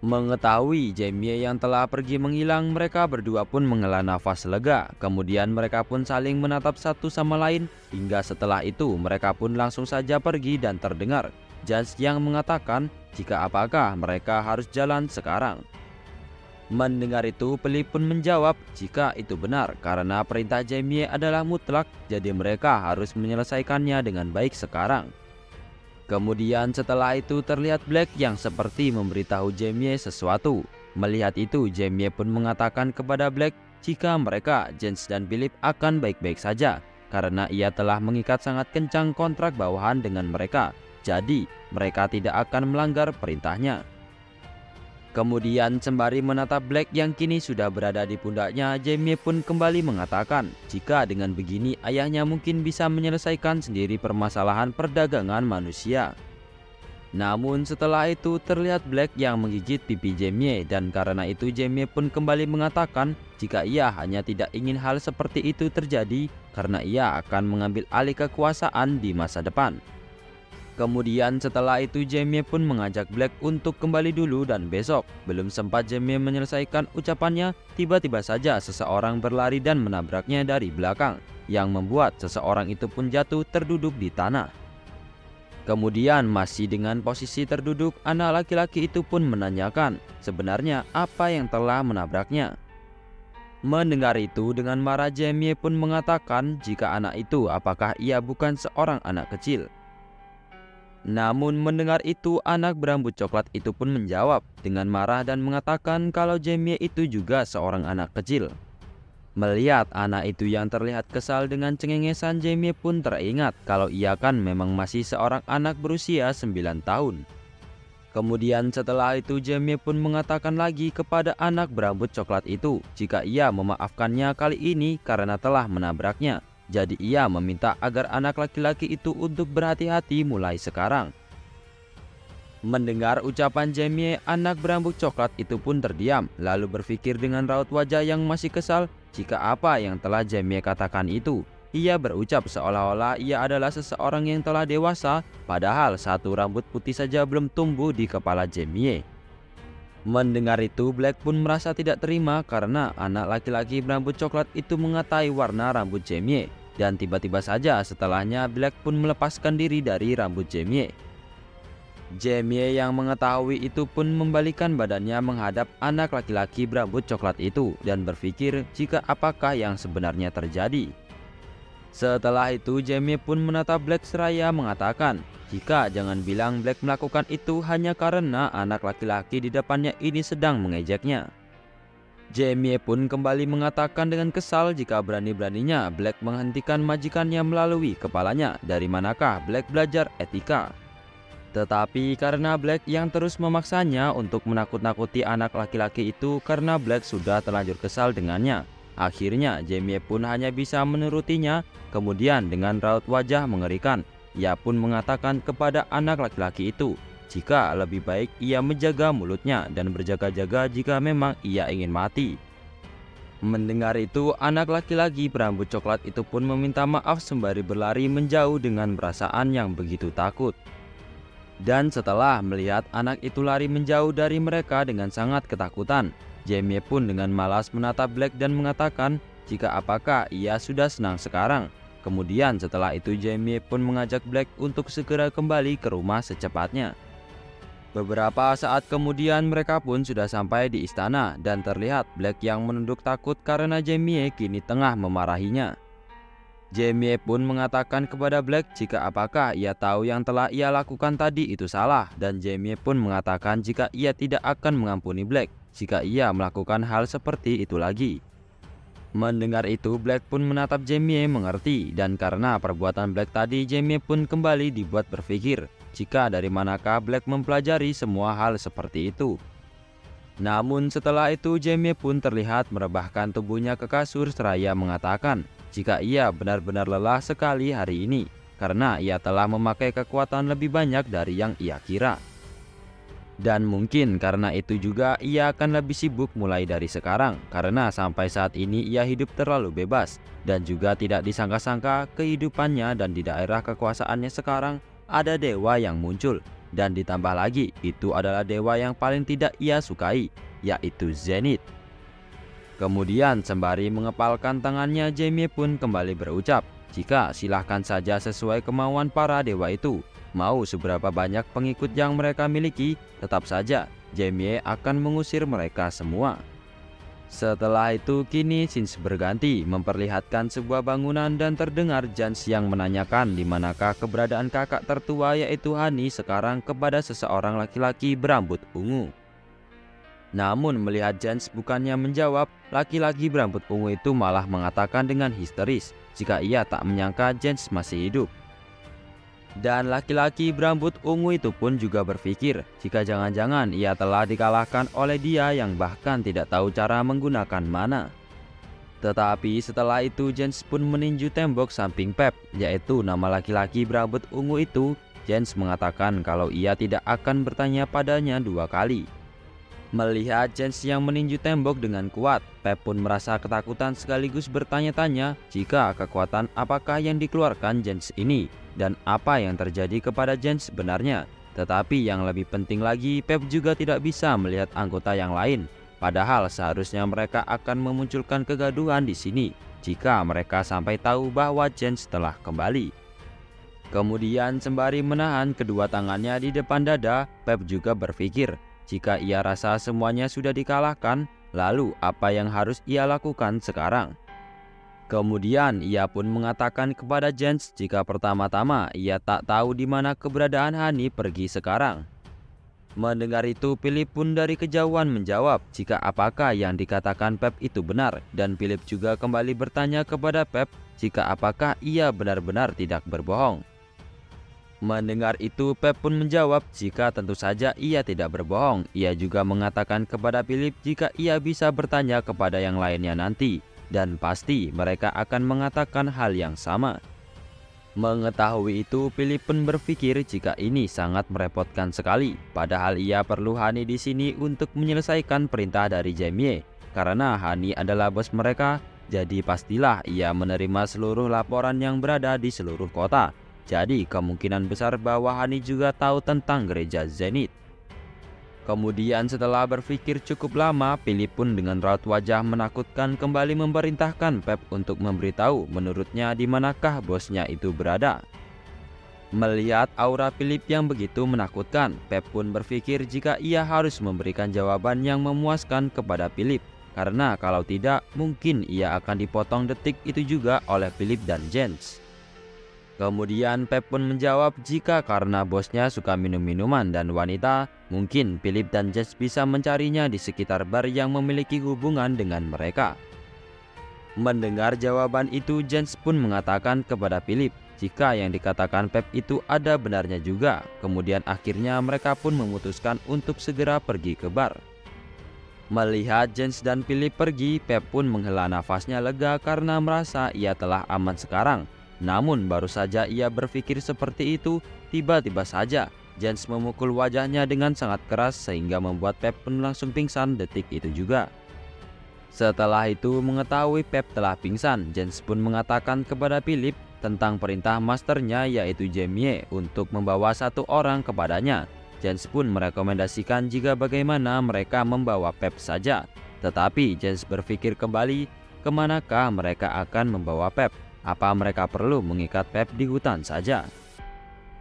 S1: Mengetahui Jamie yang telah pergi menghilang, mereka berdua pun menghela nafas lega. Kemudian mereka pun saling menatap satu sama lain, hingga setelah itu mereka pun langsung saja pergi dan terdengar Jans yang mengatakan jika apakah mereka harus jalan sekarang. Mendengar itu, Philip pun menjawab jika itu benar karena perintah Jamie adalah mutlak, jadi mereka harus menyelesaikannya dengan baik sekarang. Kemudian setelah itu terlihat Black yang seperti memberitahu Jamie sesuatu. Melihat itu, Jamie pun mengatakan kepada Black jika mereka, Jans dan Philip, akan baik-baik saja karena ia telah mengikat sangat kencang kontrak bawahan dengan mereka. Jadi mereka tidak akan melanggar perintahnya. Kemudian sembari menatap Black yang kini sudah berada di pundaknya, Jamie pun kembali mengatakan jika dengan begini ayahnya mungkin bisa menyelesaikan sendiri permasalahan perdagangan manusia. Namun setelah itu terlihat Black yang menggigit pipi Jamie, dan karena itu Jamie pun kembali mengatakan jika ia hanya tidak ingin hal seperti itu terjadi karena ia akan mengambil alih kekuasaan di masa depan. Kemudian setelah itu Jamie pun mengajak Black untuk kembali dulu, dan besok belum sempat Jamie menyelesaikan ucapannya, tiba-tiba saja seseorang berlari dan menabraknya dari belakang, yang membuat seseorang itu pun jatuh terduduk di tanah. Kemudian masih dengan posisi terduduk, anak laki-laki itu pun menanyakan sebenarnya apa yang telah menabraknya. Mendengar itu, dengan marah Jamie pun mengatakan jika anak itu apakah ia bukan seorang anak kecil. Namun mendengar itu, anak berambut coklat itu pun menjawab dengan marah dan mengatakan kalau Jamie itu juga seorang anak kecil. Melihat anak itu yang terlihat kesal dengan cengengesan, Jamie pun teringat kalau ia kan memang masih seorang anak berusia 9 tahun. Kemudian setelah itu Jamie pun mengatakan lagi kepada anak berambut coklat itu jika ia memaafkannya kali ini karena telah menabraknya. Jadi ia meminta agar anak laki-laki itu untuk berhati-hati mulai sekarang. Mendengar ucapan Jamie, anak berambut coklat itu pun terdiam, lalu berpikir dengan raut wajah yang masih kesal jika apa yang telah Jamie katakan itu. Ia berucap seolah-olah ia adalah seseorang yang telah dewasa, padahal satu rambut putih saja belum tumbuh di kepala Jamie. Mendengar itu, Black pun merasa tidak terima karena anak laki-laki berambut coklat itu mengatai warna rambut Jamie, dan tiba-tiba saja setelahnya Black pun melepaskan diri dari rambut Jamie. Jamie yang mengetahui itu pun membalikkan badannya menghadap anak laki-laki berambut coklat itu dan berpikir jika apakah yang sebenarnya terjadi. Setelah itu Jamie pun menatap Black seraya mengatakan jika jangan bilang Black melakukan itu hanya karena anak laki-laki di depannya ini sedang mengejeknya. Jamie pun kembali mengatakan dengan kesal jika berani-beraninya Black menghentikan majikannya melalui kepalanya. Dari manakah Black belajar etika? Tetapi karena Black yang terus memaksanya untuk menakut-nakuti anak laki-laki itu karena Black sudah terlanjur kesal dengannya, akhirnya Jamie pun hanya bisa menurutinya. Kemudian dengan raut wajah mengerikan, ia pun mengatakan kepada anak laki-laki itu jika lebih baik ia menjaga mulutnya dan berjaga-jaga jika memang ia ingin mati. Mendengar itu, anak laki-laki berambut coklat itu pun meminta maaf sembari berlari menjauh dengan perasaan yang begitu takut. Dan setelah melihat anak itu lari menjauh dari mereka dengan sangat ketakutan, Jamie pun dengan malas menatap Black dan mengatakan jika apakah ia sudah senang sekarang. Kemudian setelah itu Jamie pun mengajak Black untuk segera kembali ke rumah secepatnya. Beberapa saat kemudian mereka pun sudah sampai di istana dan terlihat Black yang menunduk takut karena Jamie kini tengah memarahinya. Jamie pun mengatakan kepada Black jika apakah ia tahu yang telah ia lakukan tadi itu salah, dan Jamie pun mengatakan jika ia tidak akan mengampuni Black jika ia melakukan hal seperti itu lagi. Mendengar itu, Black pun menatap Jamie mengerti, dan karena perbuatan Black tadi Jamie pun kembali dibuat berpikir jika dari manakah Black mempelajari semua hal seperti itu. Namun setelah itu Jamie pun terlihat merebahkan tubuhnya ke kasur seraya mengatakan jika ia benar-benar lelah sekali hari ini karena ia telah memakai kekuatan lebih banyak dari yang ia kira. Dan mungkin karena itu juga ia akan lebih sibuk mulai dari sekarang karena sampai saat ini ia hidup terlalu bebas dan juga tidak disangka-sangka kehidupannya, dan di daerah kekuasaannya sekarang ada dewa yang muncul. Dan ditambah lagi, itu adalah dewa yang paling tidak ia sukai, yaitu Zenith. Kemudian sembari mengepalkan tangannya, Jaime pun kembali berucap, jika silahkan saja sesuai kemauan para dewa itu. Mau seberapa banyak pengikut yang mereka miliki, tetap saja Jaime akan mengusir mereka semua. Setelah itu kini scenes berganti memperlihatkan sebuah bangunan dan terdengar Jans yang menanyakan di manakah keberadaan kakak tertua yaitu Hani sekarang kepada seseorang laki-laki berambut ungu. Namun melihat Jans bukannya menjawab, laki-laki berambut ungu itu malah mengatakan dengan histeris jika ia tak menyangka Jans masih hidup. Dan laki-laki berambut ungu itu pun juga berpikir jika jangan-jangan ia telah dikalahkan oleh dia yang bahkan tidak tahu cara menggunakan mana. Tetapi setelah itu Jens pun meninju tembok samping Pep, yaitu nama laki-laki berambut ungu itu. Jens mengatakan kalau ia tidak akan bertanya padanya dua kali. Melihat Jens yang meninju tembok dengan kuat, Pep pun merasa ketakutan sekaligus bertanya-tanya jika kekuatan apakah yang dikeluarkan Jens ini dan apa yang terjadi kepada Jens sebenarnya. Tetapi yang lebih penting lagi, Pep juga tidak bisa melihat anggota yang lain. Padahal seharusnya mereka akan memunculkan kegaduhan di sini jika mereka sampai tahu bahwa Jens telah kembali. Kemudian sembari menahan kedua tangannya di depan dada, Pep juga berpikir jika ia rasa semuanya sudah dikalahkan, lalu apa yang harus ia lakukan sekarang? Kemudian ia pun mengatakan kepada Jens jika pertama-tama ia tak tahu di mana keberadaan Hani pergi sekarang. Mendengar itu, Philip pun dari kejauhan menjawab jika apakah yang dikatakan Pep itu benar, dan Philip juga kembali bertanya kepada Pep jika apakah ia benar-benar tidak berbohong. Mendengar itu, Pep pun menjawab jika tentu saja ia tidak berbohong. Ia juga mengatakan kepada Philip jika ia bisa bertanya kepada yang lainnya nanti, dan pasti mereka akan mengatakan hal yang sama. Mengetahui itu, Philip pun berpikir jika ini sangat merepotkan sekali. Padahal ia perlu Hani di sini untuk menyelesaikan perintah dari Jaime. Karena Hani adalah bos mereka, jadi pastilah ia menerima seluruh laporan yang berada di seluruh kota. Jadi kemungkinan besar bahwa Hani juga tahu tentang gereja Zenith. Kemudian setelah berpikir cukup lama, Philip pun dengan raut wajah menakutkan kembali memerintahkan Pep untuk memberitahu menurutnya di manakah bosnya itu berada. Melihat aura Philip yang begitu menakutkan, Pep pun berpikir jika ia harus memberikan jawaban yang memuaskan kepada Philip. Karena kalau tidak, mungkin ia akan dipotong detik itu juga oleh Philip dan Jens. Kemudian Pep pun menjawab jika karena bosnya suka minum-minuman dan wanita, mungkin Philip dan Jens bisa mencarinya di sekitar bar yang memiliki hubungan dengan mereka. Mendengar jawaban itu, Jens pun mengatakan kepada Philip jika yang dikatakan Pep itu ada benarnya juga. Kemudian akhirnya mereka pun memutuskan untuk segera pergi ke bar. Melihat Jens dan Philip pergi, Pep pun menghela nafasnya lega karena merasa ia telah aman sekarang. Namun baru saja ia berpikir seperti itu, tiba-tiba saja Jens memukul wajahnya dengan sangat keras sehingga membuat Pep pun langsung pingsan detik itu juga. Setelah itu mengetahui Pep telah pingsan, Jens pun mengatakan kepada Philip tentang perintah masternya yaitu Jaime untuk membawa satu orang kepadanya. Jens pun merekomendasikan jika bagaimana mereka membawa Pep saja. Tetapi Jens berpikir kembali, kemanakah mereka akan membawa Pep? Apa mereka perlu mengikat Pep di hutan saja?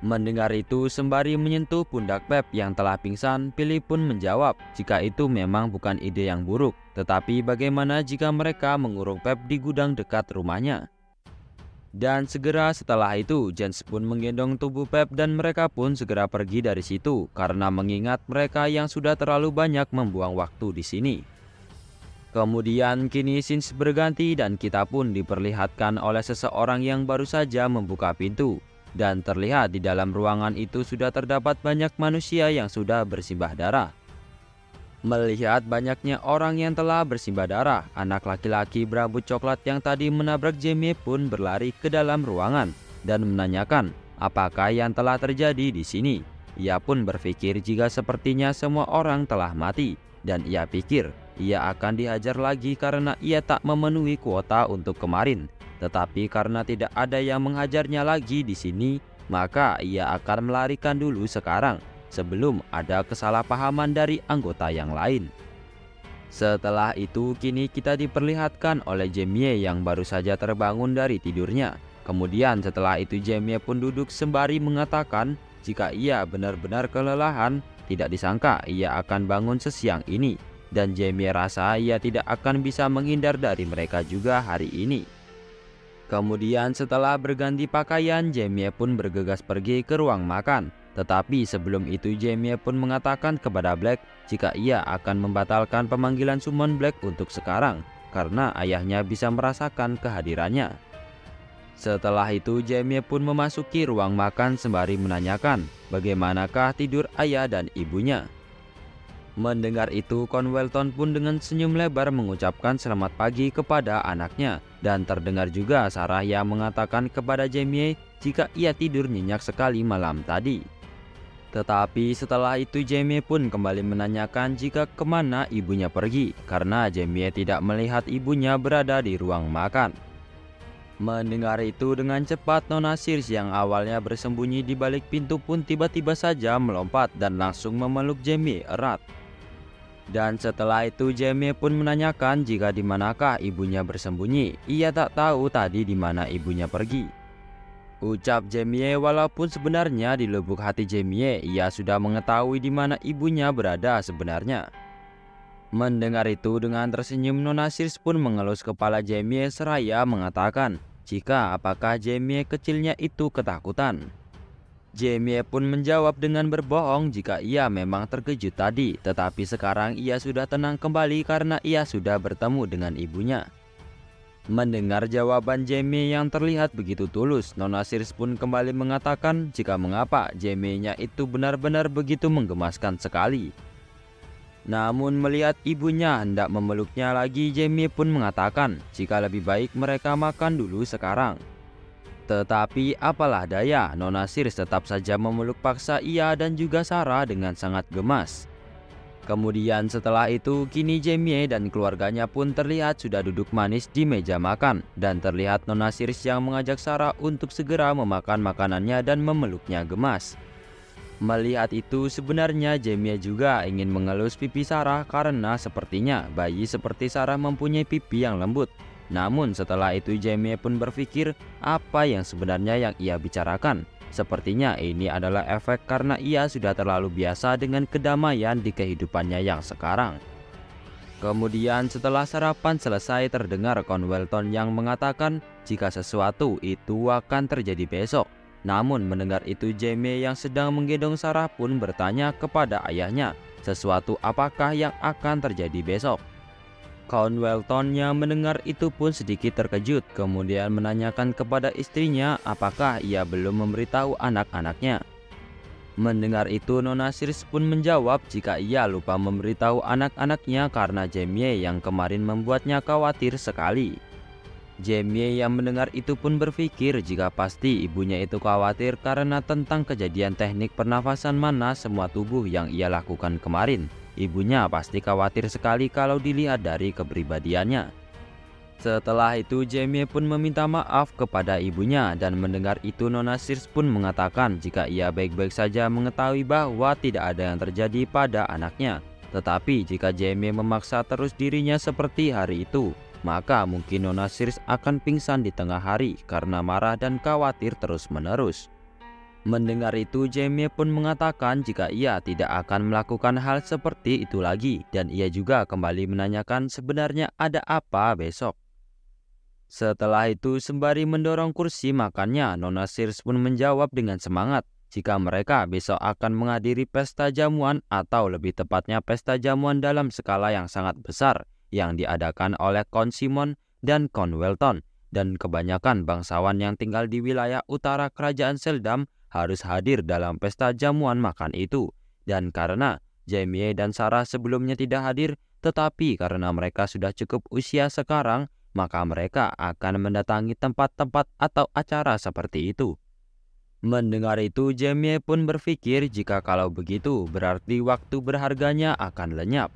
S1: Mendengar itu, sembari menyentuh pundak Pep yang telah pingsan, Philip pun menjawab jika itu memang bukan ide yang buruk. Tetapi bagaimana jika mereka mengurung Pep di gudang dekat rumahnya? Dan segera setelah itu, Jens pun menggendong tubuh Pep dan mereka pun segera pergi dari situ karena mengingat mereka yang sudah terlalu banyak membuang waktu di sini. Kemudian kini scenes berganti dan kita pun diperlihatkan oleh seseorang yang baru saja membuka pintu. Dan terlihat di dalam ruangan itu sudah terdapat banyak manusia yang sudah bersimbah darah. Melihat banyaknya orang yang telah bersimbah darah, anak laki-laki berambut coklat yang tadi menabrak Jaime pun berlari ke dalam ruangan dan menanyakan apakah yang telah terjadi di sini. Ia pun berpikir jika sepertinya semua orang telah mati dan ia pikir ia akan dihajar lagi karena ia tak memenuhi kuota untuk kemarin. Tetapi karena tidak ada yang menghajarnya lagi di sini, maka ia akan melarikan dulu sekarang. sebelum ada kesalahpahaman dari anggota yang lain. Setelah itu kini kita diperlihatkan oleh Jamie yang baru saja terbangun dari tidurnya. Kemudian setelah itu Jamie pun duduk sembari mengatakan jika ia benar-benar kelelahan. Tidak disangka ia akan bangun sesiang ini, dan Jamie rasa ia tidak akan bisa menghindar dari mereka juga hari ini. Kemudian setelah berganti pakaian, Jamie pun bergegas pergi ke ruang makan. Tetapi sebelum itu Jamie pun mengatakan kepada Black jika ia akan membatalkan pemanggilan summon Black untuk sekarang karena ayahnya bisa merasakan kehadirannya. Setelah itu Jamie pun memasuki ruang makan sembari menanyakan bagaimanakah tidur ayah dan ibunya. Mendengar itu Conwelton pun dengan senyum lebar mengucapkan selamat pagi kepada anaknya, dan terdengar juga Sarah yang mengatakan kepada Jamie jika ia tidur nyenyak sekali malam tadi. Tetapi setelah itu Jamie pun kembali menanyakan jika kemana ibunya pergi karena Jamie tidak melihat ibunya berada di ruang makan. Mendengar itu dengan cepat Nona Sears yang awalnya bersembunyi di balik pintu pun tiba-tiba saja melompat dan langsung memeluk Jamie erat. Dan setelah itu Jamie pun menanyakan jika di manakah ibunya bersembunyi. Ia tak tahu tadi di mana ibunya pergi. Ucap Jamie walaupun sebenarnya di lubuk hati Jamie ia sudah mengetahui di mana ibunya berada sebenarnya. Mendengar itu dengan tersenyum Nona Sears pun mengelus kepala Jamie seraya mengatakan jika apakah Jamie kecilnya itu ketakutan. Jamie pun menjawab dengan berbohong jika ia memang terkejut tadi, tetapi sekarang ia sudah tenang kembali karena ia sudah bertemu dengan ibunya. Mendengar jawaban Jamie yang terlihat begitu tulus, Nona Sears pun kembali mengatakan jika mengapa Jamie-nya itu benar-benar begitu menggemaskan sekali. Namun melihat ibunya hendak memeluknya lagi, Jamie pun mengatakan jika lebih baik mereka makan dulu sekarang. Tetapi apalah daya, Nona Sears tetap saja memeluk paksa ia dan juga Sarah dengan sangat gemas. Kemudian setelah itu kini Jamie dan keluarganya pun terlihat sudah duduk manis di meja makan, dan terlihat Nona Sears yang mengajak Sarah untuk segera memakan makanannya dan memeluknya gemas. Melihat itu sebenarnya Jamie juga ingin mengelus pipi Sarah karena sepertinya bayi seperti Sarah mempunyai pipi yang lembut. Namun setelah itu Jamie pun berpikir apa yang sebenarnya yang ia bicarakan. Sepertinya ini adalah efek karena ia sudah terlalu biasa dengan kedamaian di kehidupannya yang sekarang. Kemudian setelah sarapan selesai terdengar Conwelton yang mengatakan jika sesuatu itu akan terjadi besok. Namun mendengar itu Jamie yang sedang menggendong Sarah pun bertanya kepada ayahnya sesuatu apakah yang akan terjadi besok. Conwelton yang mendengar itu pun sedikit terkejut, kemudian menanyakan kepada istrinya apakah ia belum memberitahu anak-anaknya. Mendengar itu Nona Sears pun menjawab jika ia lupa memberitahu anak-anaknya karena Jamie yang kemarin membuatnya khawatir sekali. Jamie yang mendengar itu pun berpikir jika pasti ibunya itu khawatir karena tentang kejadian teknik pernafasan mana semua tubuh yang ia lakukan kemarin. Ibunya pasti khawatir sekali kalau dilihat dari kepribadiannya. Setelah itu Jamie pun meminta maaf kepada ibunya, dan mendengar itu Nona Sears pun mengatakan jika ia baik-baik saja mengetahui bahwa tidak ada yang terjadi pada anaknya. Tetapi jika Jamie memaksa terus dirinya seperti hari itu, maka mungkin Nona Sears akan pingsan di tengah hari karena marah dan khawatir terus-menerus. Mendengar itu Jamie pun mengatakan jika ia tidak akan melakukan hal seperti itu lagi, dan ia juga kembali menanyakan sebenarnya ada apa besok. Setelah itu sembari mendorong kursi makannya, Nona Sears pun menjawab dengan semangat jika mereka besok akan menghadiri pesta jamuan, atau lebih tepatnya pesta jamuan dalam skala yang sangat besar yang diadakan oleh Count Simon dan Conwelton, dan kebanyakan bangsawan yang tinggal di wilayah utara kerajaan Seldam harus hadir dalam pesta jamuan makan itu. Dan karena Jamie dan Sarah sebelumnya tidak hadir, tetapi karena mereka sudah cukup usia sekarang, maka mereka akan mendatangi tempat-tempat atau acara seperti itu. Mendengar itu Jamie pun berpikir jika kalau begitu berarti waktu berharganya akan lenyap.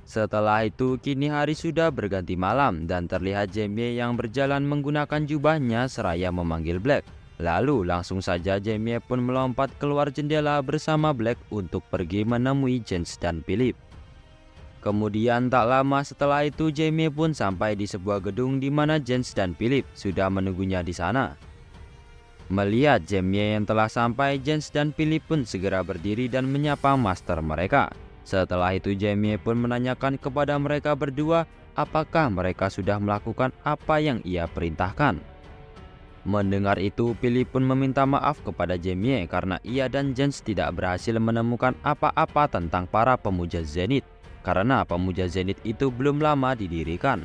S1: Setelah itu kini hari sudah berganti malam, dan terlihat Jamie yang berjalan menggunakan jubahnya seraya memanggil Black. Lalu langsung saja Jamie pun melompat keluar jendela bersama Black untuk pergi menemui James dan Philip. Kemudian tak lama setelah itu Jamie pun sampai di sebuah gedung di mana James dan Philip sudah menunggunya di sana. Melihat Jamie yang telah sampai, James dan Philip pun segera berdiri dan menyapa master mereka. Setelah itu Jamie pun menanyakan kepada mereka berdua apakah mereka sudah melakukan apa yang ia perintahkan. Mendengar itu, Philip pun meminta maaf kepada Jamie karena ia dan James tidak berhasil menemukan apa-apa tentang para pemuja Zenith, karena pemuja Zenith itu belum lama didirikan.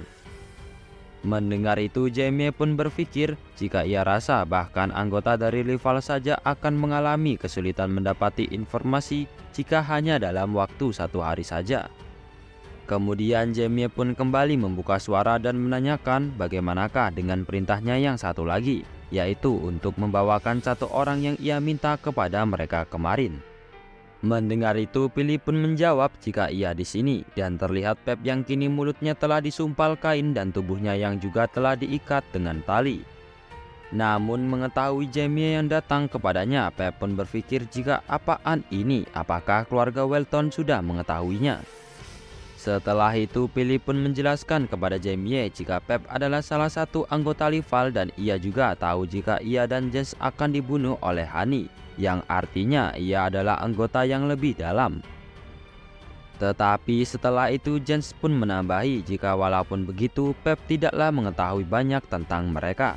S1: Mendengar itu, Jamie pun berpikir jika ia rasa bahkan anggota dari rival saja akan mengalami kesulitan mendapati informasi jika hanya dalam waktu 1 hari saja. Kemudian Jamie pun kembali membuka suara dan menanyakan bagaimanakah dengan perintahnya yang satu lagi, yaitu untuk membawakan 1 orang yang ia minta kepada mereka kemarin. Mendengar itu, Philip pun menjawab jika ia di sini dan terlihat Pep yang kini mulutnya telah disumpal kain dan tubuhnya yang juga telah diikat dengan tali. Namun mengetahui Jamie yang datang kepadanya, Pep pun berpikir jika apaan ini, apakah keluarga Welton sudah mengetahuinya. Setelah itu, Philip pun menjelaskan kepada Jamie jika Pep adalah salah satu anggota rival dan ia juga tahu jika ia dan James akan dibunuh oleh Honey, yang artinya ia adalah anggota yang lebih dalam. Tetapi setelah itu James pun menambahi jika walaupun begitu Pep tidaklah mengetahui banyak tentang mereka.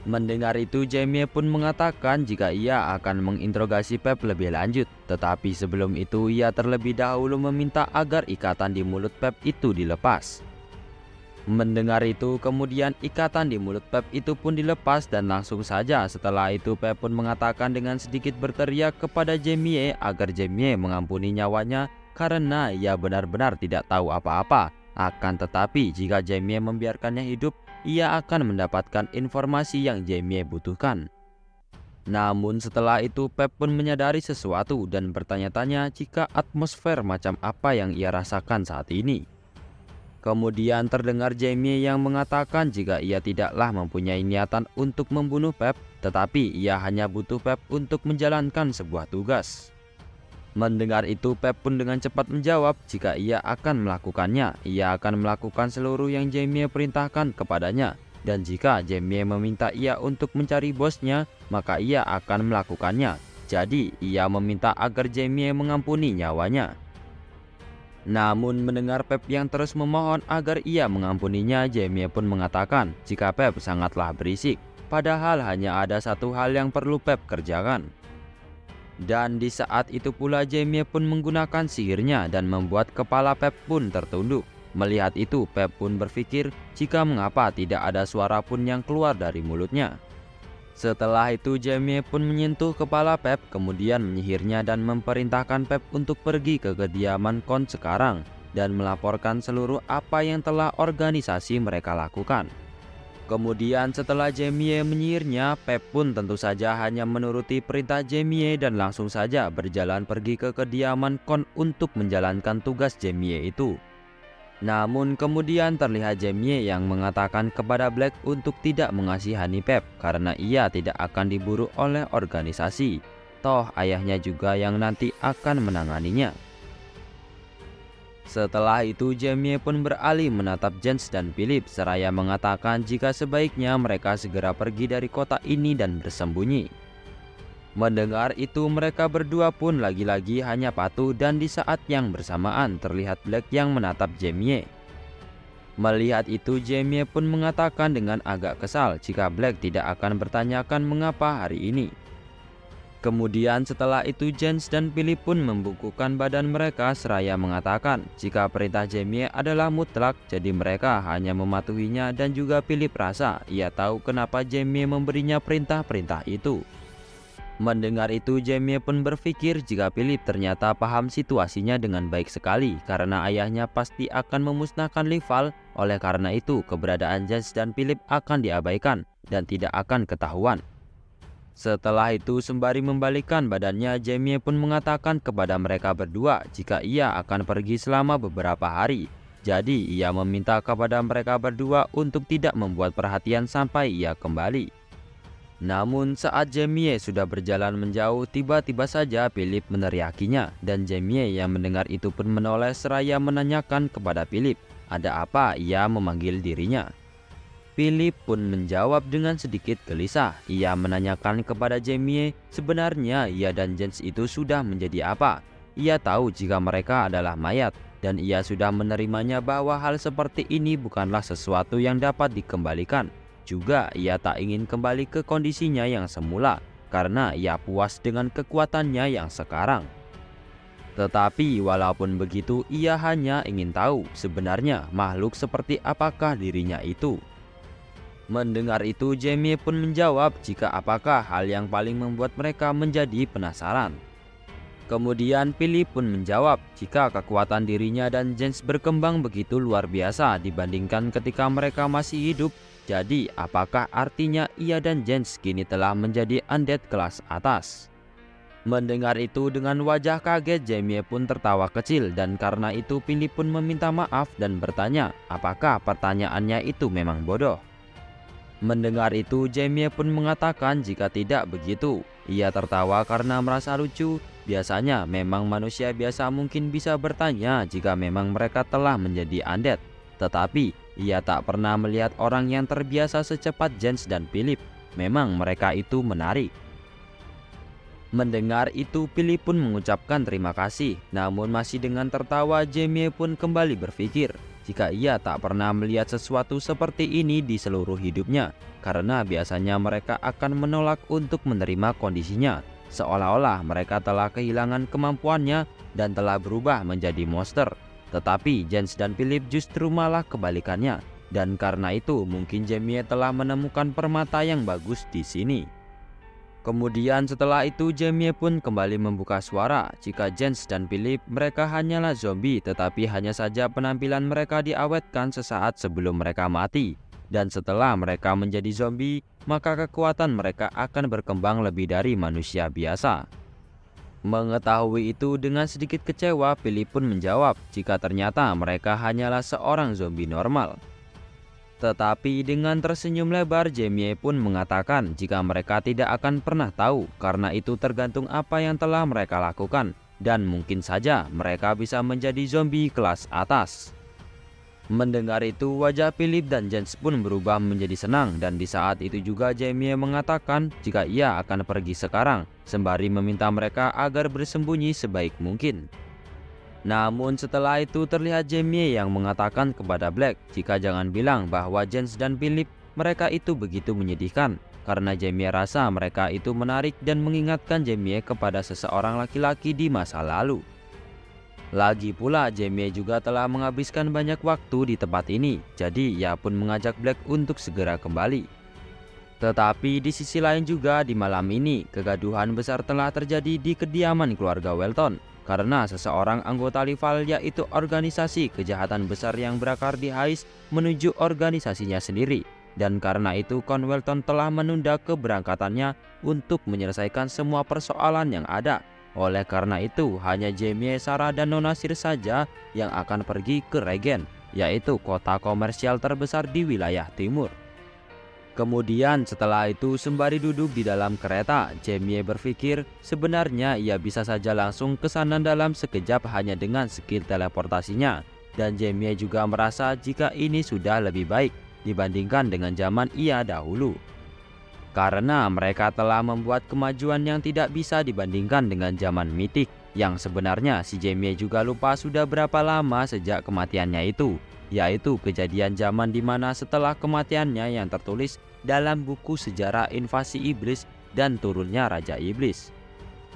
S1: Mendengar itu, Jamie pun mengatakan jika ia akan menginterogasi Pep lebih lanjut, tetapi sebelum itu ia terlebih dahulu meminta agar ikatan di mulut Pep itu dilepas. Mendengar itu, kemudian ikatan di mulut Pep itu pun dilepas dan langsung saja setelah itu Pep pun mengatakan dengan sedikit berteriak kepada Jamie agar Jamie mengampuni nyawanya karena ia benar-benar tidak tahu apa-apa. Akan tetapi jika Jamie membiarkannya hidup, ia akan mendapatkan informasi yang Jamie butuhkan. Namun setelah itu Pep pun menyadari sesuatu dan bertanya-tanya jika atmosfer macam apa yang ia rasakan saat ini. Kemudian terdengar Jamie yang mengatakan jika ia tidaklah mempunyai niatan untuk membunuh Pep, tetapi ia hanya butuh Pep untuk menjalankan sebuah tugas. Mendengar itu, Pep pun dengan cepat menjawab jika ia akan melakukannya. Ia akan melakukan seluruh yang Jamie perintahkan kepadanya. Dan jika Jamie meminta ia untuk mencari bosnya, maka ia akan melakukannya. Jadi, ia meminta agar Jamie mengampuni nyawanya. Namun mendengar Pep yang terus memohon agar ia mengampuninya, Jamie pun mengatakan jika Pep sangatlah berisik. Padahal hanya ada 1 hal yang perlu Pep kerjakan. Dan di saat itu pula Jamie pun menggunakan sihirnya dan membuat kepala Pep pun tertunduk. Melihat itu, Pep pun berpikir jika mengapa tidak ada suara pun yang keluar dari mulutnya. Setelah itu Jamie pun menyentuh kepala Pep, kemudian menyihirnya dan memerintahkan Pep untuk pergi ke kediaman Count sekarang dan melaporkan seluruh apa yang telah organisasi mereka lakukan. Kemudian setelah Jamie menyihirnya, Pep pun tentu saja hanya menuruti perintah Jamie dan langsung saja berjalan pergi ke kediaman Count untuk menjalankan tugas Jamie itu. Namun kemudian terlihat Jamie yang mengatakan kepada Black untuk tidak mengasihani Pep karena ia tidak akan diburu oleh organisasi. Toh ayahnya juga yang nanti akan menanganinya. Setelah itu Jamie pun beralih menatap James dan Philip seraya mengatakan jika sebaiknya mereka segera pergi dari kota ini dan bersembunyi. Mendengar itu mereka berdua pun lagi-lagi hanya patuh dan di saat yang bersamaan terlihat Black yang menatap Jamie. Melihat itu Jamie pun mengatakan dengan agak kesal jika Black tidak akan bertanyakan mengapa hari ini. Kemudian setelah itu James dan Philip pun membungkukkan badan mereka seraya mengatakan jika perintah Jamie adalah mutlak, jadi mereka hanya mematuhinya dan juga Philip rasa ia tahu kenapa Jamie memberinya perintah-perintah itu. Mendengar itu Jamie pun berpikir jika Philip ternyata paham situasinya dengan baik sekali karena ayahnya pasti akan memusnahkan rival, oleh karena itu keberadaan James dan Philip akan diabaikan dan tidak akan ketahuan. Setelah itu sembari membalikkan badannya, Jamie pun mengatakan kepada mereka berdua jika ia akan pergi selama beberapa hari. Jadi ia meminta kepada mereka berdua untuk tidak membuat perhatian sampai ia kembali. Namun saat Jamie sudah berjalan menjauh, tiba-tiba saja Philip meneriakinya, dan Jamie yang mendengar itu pun menoleh seraya menanyakan kepada Philip, ada apa ia memanggil dirinya. Philip pun menjawab dengan sedikit gelisah. Ia menanyakan kepada Jamie sebenarnya ia dan James itu sudah menjadi apa. Ia tahu jika mereka adalah mayat, dan ia sudah menerimanya bahwa hal seperti ini bukanlah sesuatu yang dapat dikembalikan. Juga ia tak ingin kembali ke kondisinya yang semula, karena ia puas dengan kekuatannya yang sekarang. Tetapi walaupun begitu, ia hanya ingin tahu sebenarnya makhluk seperti apakah dirinya itu. Mendengar itu, Jamie pun menjawab jika apakah hal yang paling membuat mereka menjadi penasaran. Kemudian Philip pun menjawab jika kekuatan dirinya dan James berkembang begitu luar biasa dibandingkan ketika mereka masih hidup. Jadi apakah artinya ia dan James kini telah menjadi undead kelas atas? Mendengar itu dengan wajah kaget, Jamie pun tertawa kecil, dan karena itu Philip pun meminta maaf dan bertanya apakah pertanyaannya itu memang bodoh. Mendengar itu, Jamie pun mengatakan jika tidak begitu. Ia tertawa karena merasa lucu. Biasanya memang manusia biasa mungkin bisa bertanya jika memang mereka telah menjadi undead. Tetapi ia tak pernah melihat orang yang terbiasa secepat James dan Philip. Memang mereka itu menarik. Mendengar itu, Philip pun mengucapkan terima kasih. Namun masih dengan tertawa, Jamie pun kembali berpikir jika ia tak pernah melihat sesuatu seperti ini di seluruh hidupnya, karena biasanya mereka akan menolak untuk menerima kondisinya, seolah-olah mereka telah kehilangan kemampuannya dan telah berubah menjadi monster. Tetapi James dan Philip justru malah kebalikannya, dan karena itu mungkin Jamie telah menemukan permata yang bagus di sini. Kemudian setelah itu Jamie pun kembali membuka suara jika James dan Philip mereka hanyalah zombie, tetapi hanya saja penampilan mereka diawetkan sesaat sebelum mereka mati. Dan setelah mereka menjadi zombie, maka kekuatan mereka akan berkembang lebih dari manusia biasa. Mengetahui itu dengan sedikit kecewa, Philip pun menjawab jika ternyata mereka hanyalah seorang zombie normal. Tetapi dengan tersenyum lebar, Jamie pun mengatakan jika mereka tidak akan pernah tahu, karena itu tergantung apa yang telah mereka lakukan, dan mungkin saja mereka bisa menjadi zombie kelas atas. Mendengar itu, wajah Philip dan James pun berubah menjadi senang, dan di saat itu juga Jamie mengatakan jika ia akan pergi sekarang, sembari meminta mereka agar bersembunyi sebaik mungkin. Namun setelah itu terlihat Jamie yang mengatakan kepada Black jika jangan bilang bahwa James dan Philip mereka itu begitu menyedihkan, karena Jamie rasa mereka itu menarik dan mengingatkan Jamie kepada seseorang laki-laki di masa lalu. Lagi pula Jamie juga telah menghabiskan banyak waktu di tempat ini, jadi ia pun mengajak Black untuk segera kembali. Tetapi di sisi lain juga di malam ini kegaduhan besar telah terjadi di kediaman keluarga Welton, karena seseorang anggota rival, yaitu organisasi kejahatan besar yang berakar di Heist, menuju organisasinya sendiri. Dan karena itu Count Welton telah menunda keberangkatannya untuk menyelesaikan semua persoalan yang ada. Oleh karena itu hanya Jamie, Sarah, dan Nonasir saja yang akan pergi ke Regen, yaitu kota komersial terbesar di wilayah timur. Kemudian setelah itu sembari duduk di dalam kereta, Jamie berpikir sebenarnya ia bisa saja langsung ke sana dalam sekejap hanya dengan skill teleportasinya. Dan Jamie juga merasa jika ini sudah lebih baik dibandingkan dengan zaman ia dahulu, karena mereka telah membuat kemajuan yang tidak bisa dibandingkan dengan zaman mitik, yang sebenarnya si Jamie juga lupa sudah berapa lama sejak kematiannya itu, yaitu kejadian zaman dimana setelah kematiannya yang tertulis dalam buku sejarah invasi iblis dan turunnya Raja Iblis.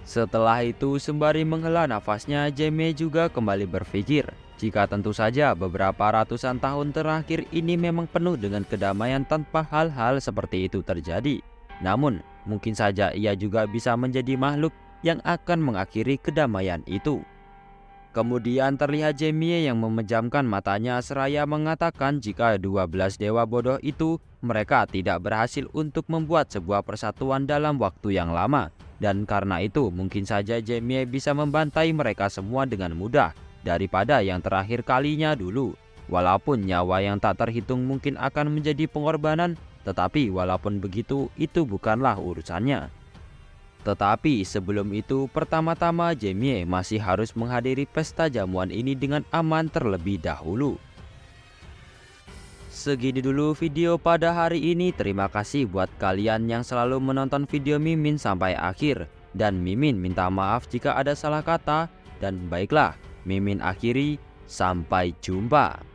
S1: Setelah itu sembari menghela nafasnya, Jamie juga kembali berpikir jika tentu saja beberapa ratusan tahun terakhir ini memang penuh dengan kedamaian tanpa hal-hal seperti itu terjadi. Namun mungkin saja ia juga bisa menjadi makhluk yang akan mengakhiri kedamaian itu. Kemudian terlihat Jamie yang memejamkan matanya seraya mengatakan jika 12 dewa bodoh itu mereka tidak berhasil untuk membuat sebuah persatuan dalam waktu yang lama. Dan karena itu mungkin saja Jamie bisa membantai mereka semua dengan mudah daripada yang terakhir kalinya dulu. Walaupun nyawa yang tak terhitung mungkin akan menjadi pengorbanan, Tetapi walaupun begitu, itu bukanlah urusannya. Tetapi sebelum itu, pertama-tama Jamie masih harus menghadiri pesta jamuan ini dengan aman terlebih dahulu. Segini dulu video pada hari ini. Terima kasih buat kalian yang selalu menonton video Mimin sampai akhir. Dan Mimin minta maaf jika ada salah kata. Dan baiklah, Mimin akhiri, sampai jumpa.